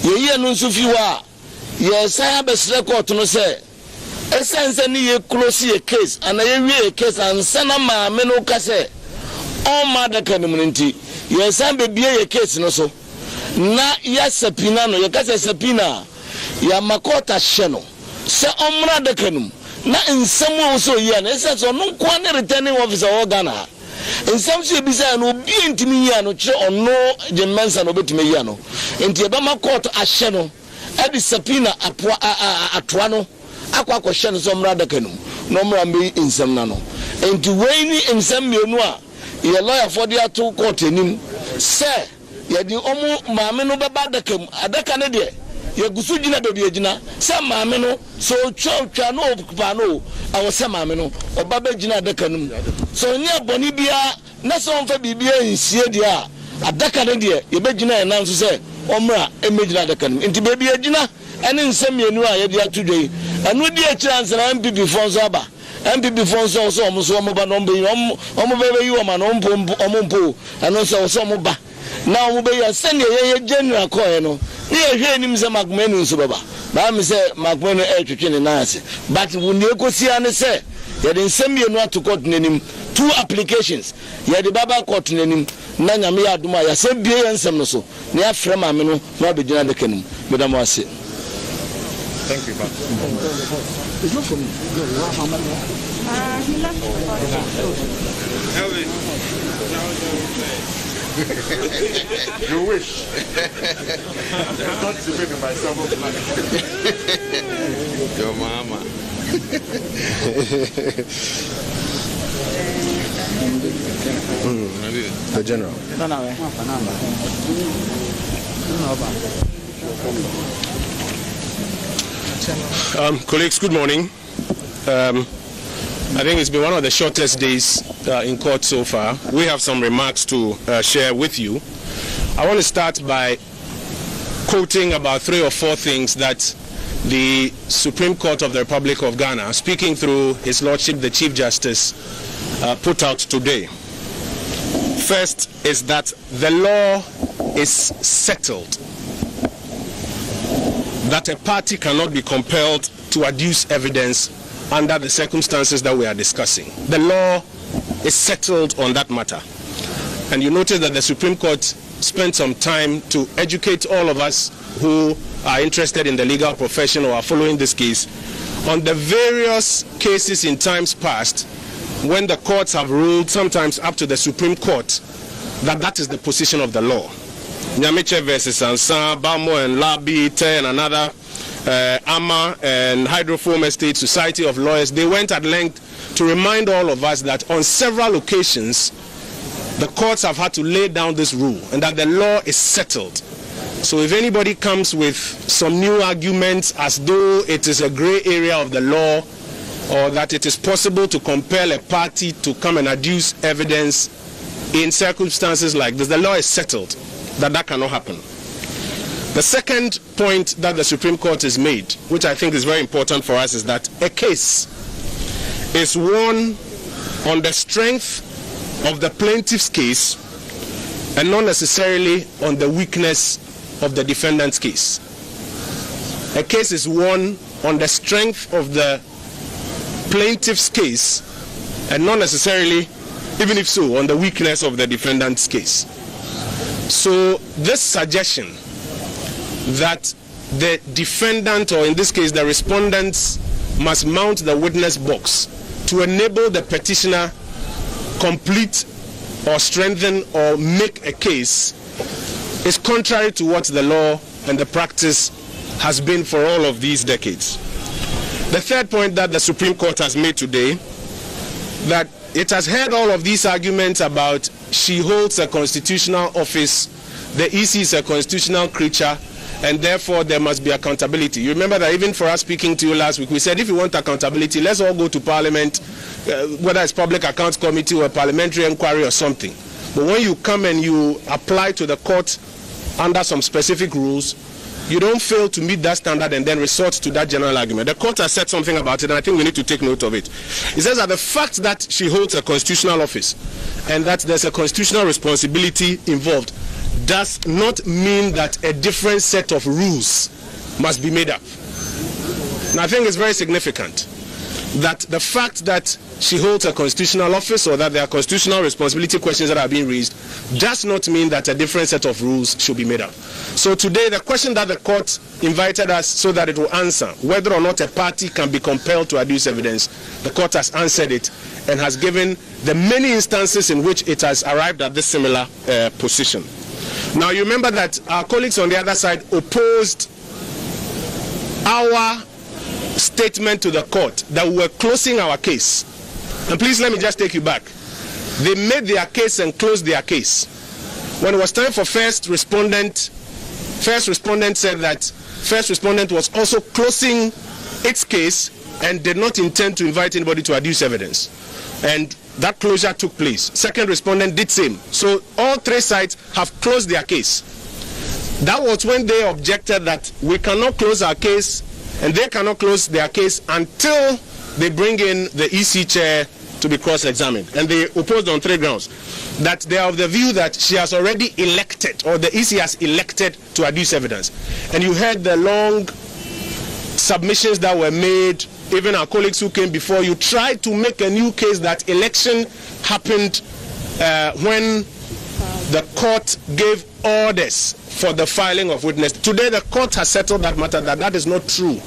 yɛyɛ no nso fi hɔ a yɛsan abɛsrɛ court no sɛ ɛsɛn ne yɛ close yɛ case ana yɛwie yɛ case ansa na maame no ka sɛ ɔma adaka no mu nti yɛsan bebie yɛ case no so na yɛsapina no yɛkasa sapina yɛmakɔta hyɛ no sɛ ɔmmra adaka no mu na nsɛm a wɔsɛ ɔyia no ɛsɛ sɛ ɔno nkoa ne returning officer wɔ Ghana nsɛm so yɛbisa no obi ntimi yia no kyerɛ ɔno gyemensa no obɛtumi yia no enti yɛbɛma court ahyɛ no ɛde sapina atoa no akɔhyɛ no sɛ ɔmmra adaka no mu na ɔmmra mbɛyi nsɛm na no enti wei ni nsɛm mmienu a yɛ lawyer for the ato court anim sɛ yɛde ɔmo maame no bɛba adaka mu adaka no deɛ yɛgusu gyina baabi agyina sɛ maame no so twa no okupa no awɔ sɛ maame no ɔba bɛgyina adaka no mu so ɔnyɛ bɔne biara na sɛ ɔmfa biribiara nsie deɛ a adaka no deɛ yɛbɛgyina yɛ nan so sɛ ɔmmra ɛmɛgyina adaka no mu nti baabi agyina ɛne nsɛm mmienu a yɛde ato dwa yi ɛno deɛ akyirɛ ansana MPP fo nso aba MPP fo nso so ɔmo so ɔmo ba no ɔmo bɛyi wɔma no ɔmo mpo ɛno nso so ɔmo ba na ɔmo bɛyi sɛnea yɛyɛ general kɔɛ no ne yɛhwɛ anim sɛ makomani nso bɛba baa me sɛ makomani ɛtwetwe ne nan ase but wo ne ɛkɔsia ne sɛ yɛde nsɛm mmienu ato court n'anim 2 applications yɛde baba court n'anim na nyame yɛ adom a yɛsɛ bie yɛ nsɛm no so na yɛafrɛ maame no na wabɛgyina adaka no mu meda mo ase. Thank you, it's not for me. He left. You wish. Not to make myself your mama. The general. Colleagues, good morning. I think it's been one of the shortest days in court so far. We have some remarks to share with you. I want to start by quoting about 3 or 4 things that the Supreme Court of the Republic of Ghana, speaking through His Lordship the Chief Justice, put out today. First is that the law is settled, that a party cannot be compelled to adduce evidence under the circumstances that we are discussing. The law is settled on that matter. And you notice that the Supreme Court spent some time to educate all of us who are interested in the legal profession or are following this case on the various cases in times past when the courts have ruled, sometimes up to the Supreme Court, that that is the position of the law. Nyamiche versus Ansa, Bamo and Labi, and another, AMA and Hydrofoam Estate Society of Lawyers, they went at length to remind all of us that on several occasions the courts have had to lay down this rule and that the law is settled. So if anybody comes with some new arguments as though it is a gray area of the law or that it is possible to compel a party to come and adduce evidence in circumstances like this, the law is settled that cannot happen. The second point that the Supreme Court has made, which I think is very important for us, is that a case is won on the strength of the plaintiff's case and not necessarily on the weakness of the defendant's case. A case is won on the strength of the plaintiff's case and not necessarily, even if so, on the weakness of the defendant's case. So this suggestion that the defendant, or in this case the respondents, must mount the witness box to enable the petitioner complete or strengthen or make a case is contrary to what the law and the practice has been for all of these decades. The third point that the Supreme Court has made today, that it has heard all of these arguments about she holds a constitutional office, the EC is a constitutional creature, and therefore there must be accountability. You remember that even for us speaking to you last week, we said if you want accountability, let's all go to Parliament, whether it's Public Accounts Committee or a parliamentary inquiry or something. But when you come and you apply to the court under some specific rules, you don't fail to meet that standard and then resort to that general argument. The court has said something about it, and I think we need to take note of it. It says that the fact that she holds a constitutional office and that there's a constitutional responsibility involved does not mean that a different set of rules must be made up. And I think it's very significant that the fact that she holds a constitutional office or that there are constitutional responsibility questions that are being raised does not mean that a different set of rules should be made up. So today, the question that the court invited us so that it will answer whether or not a party can be compelled to adduce evidence, the court has answered it and has given the many instances in which it has arrived at this similar position. Now, you remember that our colleagues on the other side opposed our statement to the court that we were closing our case. And please let me just take you back. They made their case and closed their case. When it was time for first respondent said that first respondent was also closing its case and did not intend to invite anybody to adduce evidence. And that closure took place. Second respondent did same. So all three sides have closed their case. That was when they objected that we cannot close our case and they cannot close their case until they bring in the EC chair to be cross-examined. And they opposed on three grounds. That they are of the view that she has already elected, or the EC has elected to adduce evidence. And you heard the long submissions that were made, even our colleagues who came before you tried to make a new case that election happened when the court gave orders for the filing of witness. Today the court has settled that matter, that is not true.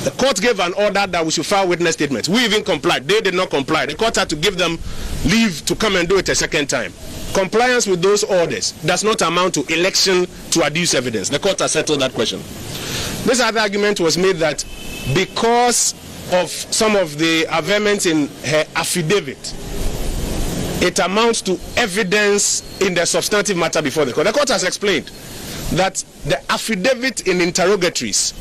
The court gave an order that we should file witness statements. We even complied. They did not comply. The court had to give them leave to come and do it a second time. Compliance with those orders does not amount to election to adduce evidence. The court has settled that question. This other argument was made that because of some of the averments in her affidavit, it amounts to evidence in the substantive matter before the court. The court has explained that the affidavit in interrogatories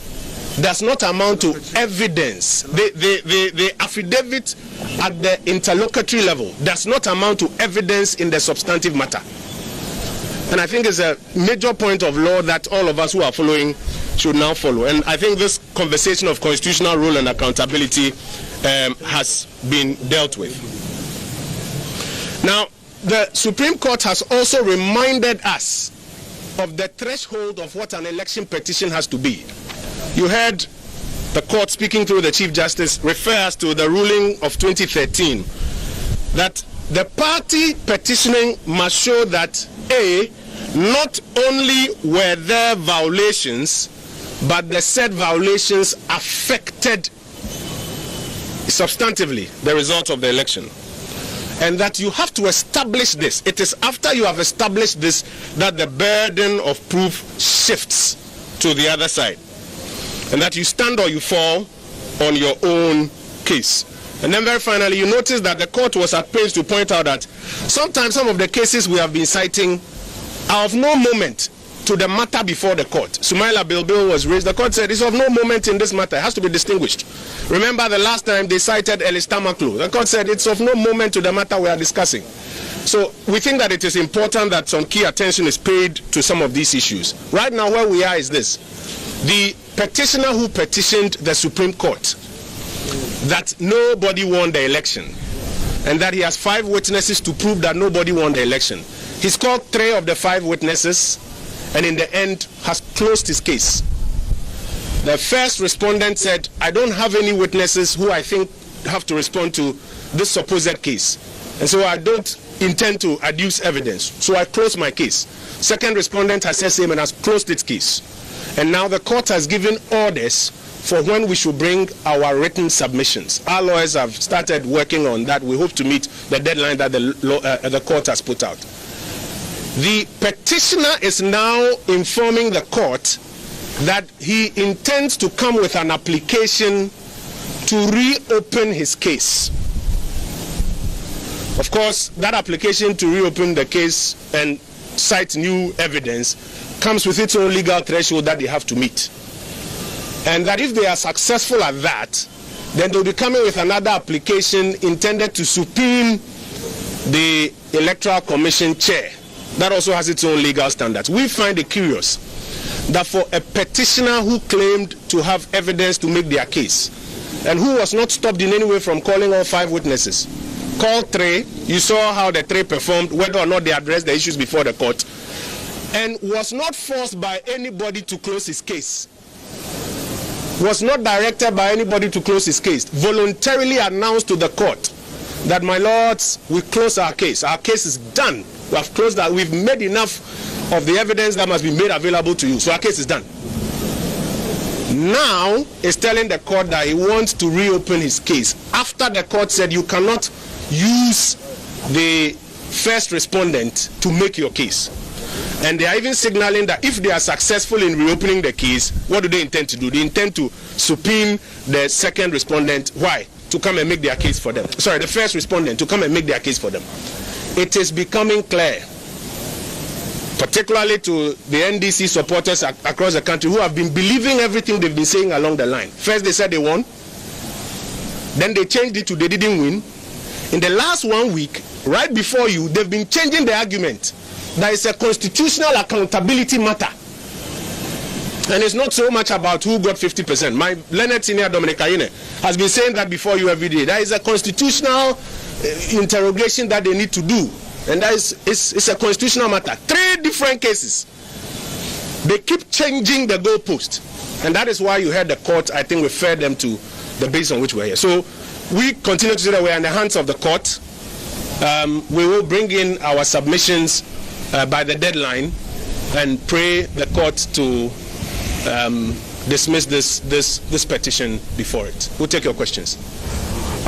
does not amount to evidence. The affidavit at the interlocutory level does not amount to evidence in the substantive matter. And I think it's a major point of law that all of us who are following should now follow. And I think this conversation of constitutional rule and accountability has been dealt with. Now, the Supreme Court has also reminded us of the threshold of what an election petition has to be. You heard the court speaking through the Chief Justice refers to the ruling of 2013 that the party petitioning must show that A, not only were there violations, but the said violations affected substantively the result of the election. And that you have to establish this. It is after you have established this that the burden of proof shifts to the other side. And that you stand or you fall on your own case. And then very finally, you notice that the court was at pains to point out that sometimes some of the cases we have been citing are of no moment to the matter before the court. Sumaila Bilbil was raised. The court said it's of no moment in this matter. It has to be distinguished. Remember the last time they cited Elis Tamaklo. The court said it's of no moment to the matter we are discussing. So we think that it is important that some key attention is paid to some of these issues. Right now where we are is this. The petitioner who petitioned the Supreme Court that nobody won the election and that he has 5 witnesses to prove that nobody won the election. He's called 3 of the 5 witnesses and in the end has closed his case. The first respondent said, I don't have any witnesses who I think have to respond to this supposed case. And so I don't intend to adduce evidence. So I close my case. Second respondent has said same and has closed its case. And now the court has given orders for when we should bring our written submissions. Our lawyers have started working on that. We hope to meet the deadline that the court has put out. The petitioner is now informing the court that he intends to come with an application to reopen his case. Of course, that application to reopen the case and cite new evidence comes with its own legal threshold that they have to meet. And that if they are successful at that, then they'll be coming with another application intended to subpoena the Electoral Commission chair. That also has its own legal standards. We find it curious that for a petitioner who claimed to have evidence to make their case, and who was not stopped in any way from calling all 5 witnesses, called 3, you saw how the 3 performed, whether or not they addressed the issues before the court, and was not forced by anybody to close his case, was not directed by anybody to close his case, voluntarily announced to the court that, my lords, we close our case is done, we have closed that, we've made enough of the evidence that must be made available to you, so our case is done. Now is telling the court that he wants to reopen his case after the court said you cannot use the first respondent to make your case. And they are even signaling that if they are successful in reopening the case, what do they intend to do? They intend to subpoena the second respondent. Why? To come and make their case for them. Sorry, the first respondent to come and make their case for them. It is becoming clear, particularly to the NDC supporters across the country who have been believing everything they've been saying along the line. First they said they won, then they changed it to they didn't win. In the last 1 week, right before you, they've been changing the argument that it's a constitutional accountability matter. And it's not so much about who got 50%. My learned senior Dominic Ayine has been saying that before you every day. There is a constitutional interrogation that they need to do. And that is it's a constitutional matter. 3 different cases. They keep changing the goalpost. And that is why you heard the court, I think, refer them to the base on which we're here. So we continue to say that we're in the hands of the court. We will bring in our submissions by the deadline and pray the court to dismiss this petition before it. We'll take your questions.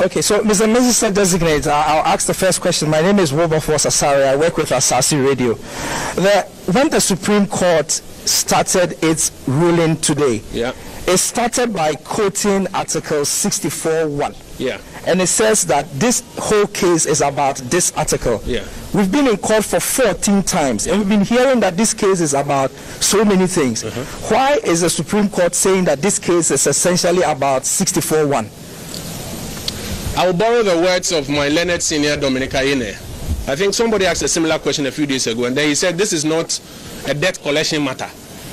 Okay, so Mr. Minister Designate, I'll ask the first question. My name is Wilberforce Asari. I work with Asasi Radio. When the Supreme Court started its ruling today, it started by quoting Article 64(1). Yeah. And it says that this whole case is about this article. Yeah. We've been in court for 14 times, and we've been hearing that this case is about so many things. Why is the Supreme Court saying that this case is essentially about 64(1)? I will borrow the words of my learned senior Dominic Ayine. I think somebody asked a similar question a few days ago, and then he said this is not a debt collection matter.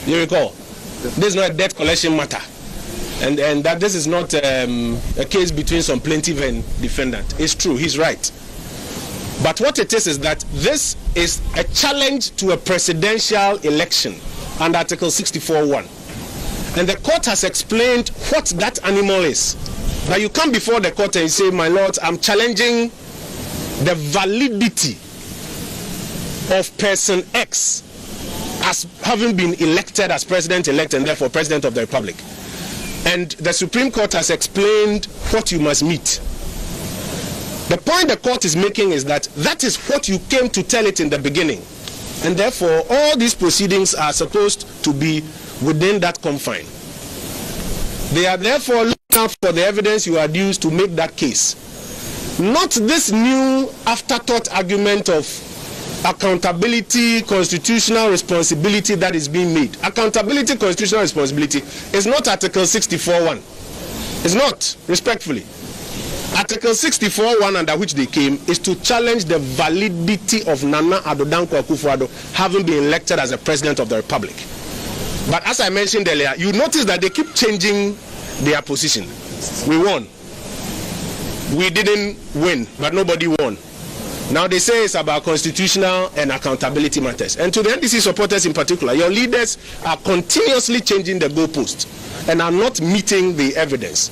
You recall? This is not a debt collection matter. And that this is not a case between some plaintiff and defendant. It's true, he's right. But what it is that this is a challenge to a presidential election under Article 64(1). And the court has explained what that animal is. Now you come before the court and you say, my lord, I'm challenging the validity of person X as having been elected as president-elect and therefore president of the republic. And the Supreme Court has explained what you must meet. The point the court is making is that that is what you came to tell it in the beginning. And therefore, all these proceedings are supposed to be within that confine. They are therefore looking out for the evidence you adduced to make that case. Not this new afterthought argument of accountability, constitutional responsibility that is being made. Accountability, constitutional responsibility is not Article 64(1). It's not, respectfully. Article 64(1) under which they came is to challenge the validity of Nana Addo Dankwa Akufo-Addo having been elected as the president of the republic. But as I mentioned earlier, you notice that they keep changing their position. We won. We didn't win, but nobody won. Now they say it's about constitutional and accountability matters. And to the NDC supporters in particular, your leaders are continuously changing the goalpost and are not meeting the evidence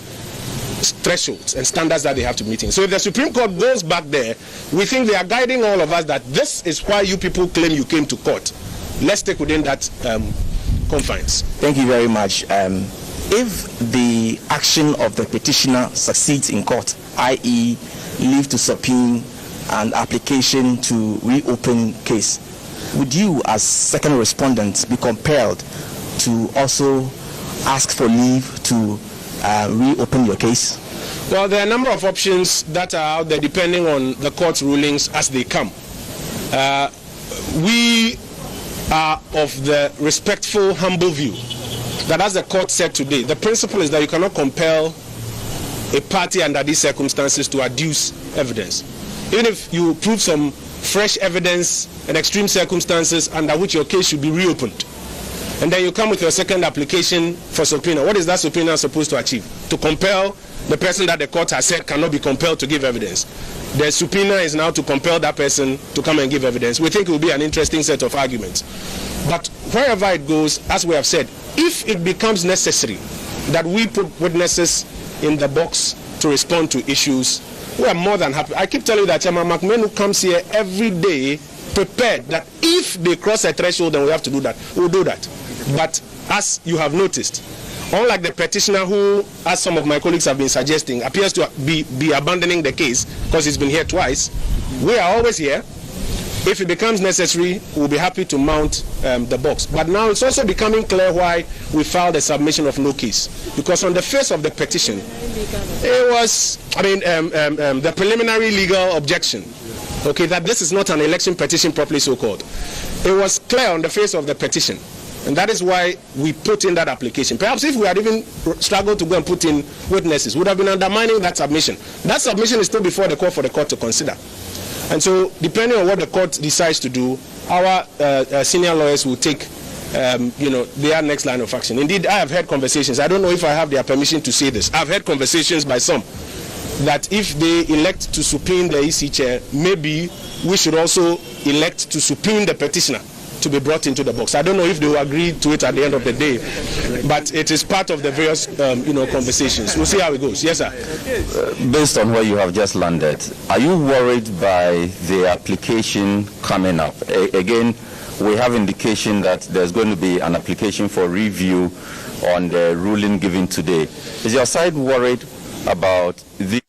thresholds and standards that they have to meet in. So if the Supreme Court goes back there, we think they are guiding all of us that this is why you people claim you came to court. Let's take within that confines. Thank you very much. If the action of the petitioner succeeds in court, i.e. leave to subpoena an application to reopen case, would you, as second respondent, be compelled to also ask for leave to reopen your case? Well, there are a number of options that are out there depending on the court's rulings as they come. We are of the respectful, humble view that, as the court said today, the principle is that you cannot compel a party under these circumstances to adduce evidence. Even if you prove some fresh evidence and extreme circumstances under which your case should be reopened, and then you come with your second application for subpoena, what is that subpoena supposed to achieve? To compel the person that the court has said cannot be compelled to give evidence. The subpoena is now to compel that person to come and give evidence. We think it will be an interesting set of arguments. But wherever it goes, as we have said, if it becomes necessary that we put witnesses in the box to respond to issues, we are more than happy. I keep telling you that Chairman McMahon comes here every day prepared that if they cross a threshold, then we have to do that. We'll do that. But as you have noticed, unlike the petitioner who, as some of my colleagues have been suggesting, appears to be abandoning the case because he's been here twice, we are always here. If it becomes necessary, we'll be happy to mount the box. But now it's also becoming clear why we filed a submission of no case. Because on the face of the petition, it was, the preliminary legal objection, okay, that this is not an election petition properly so-called. It was clear on the face of the petition. And that is why we put in that application. Perhaps if we had even struggled to go and put in witnesses, would have been undermining that submission. That submission is still before the court for the court to consider. And so, depending on what the court decides to do, our senior lawyers will take, their next line of action. Indeed, I have heard conversations. I don't know if I have their permission to say this. I've heard conversations by some that if they elect to subpoena the EC chair, maybe we should also elect to subpoena the petitioner to be brought into the box. I don't know if they will agree to it at the end of the day, but it is part of the various, conversations. We'll see how it goes. Yes, sir. Based on where you have just landed, are you worried by the application coming up? Again, we have indication that there's going to be an application for review on the ruling given today. Is your side worried about the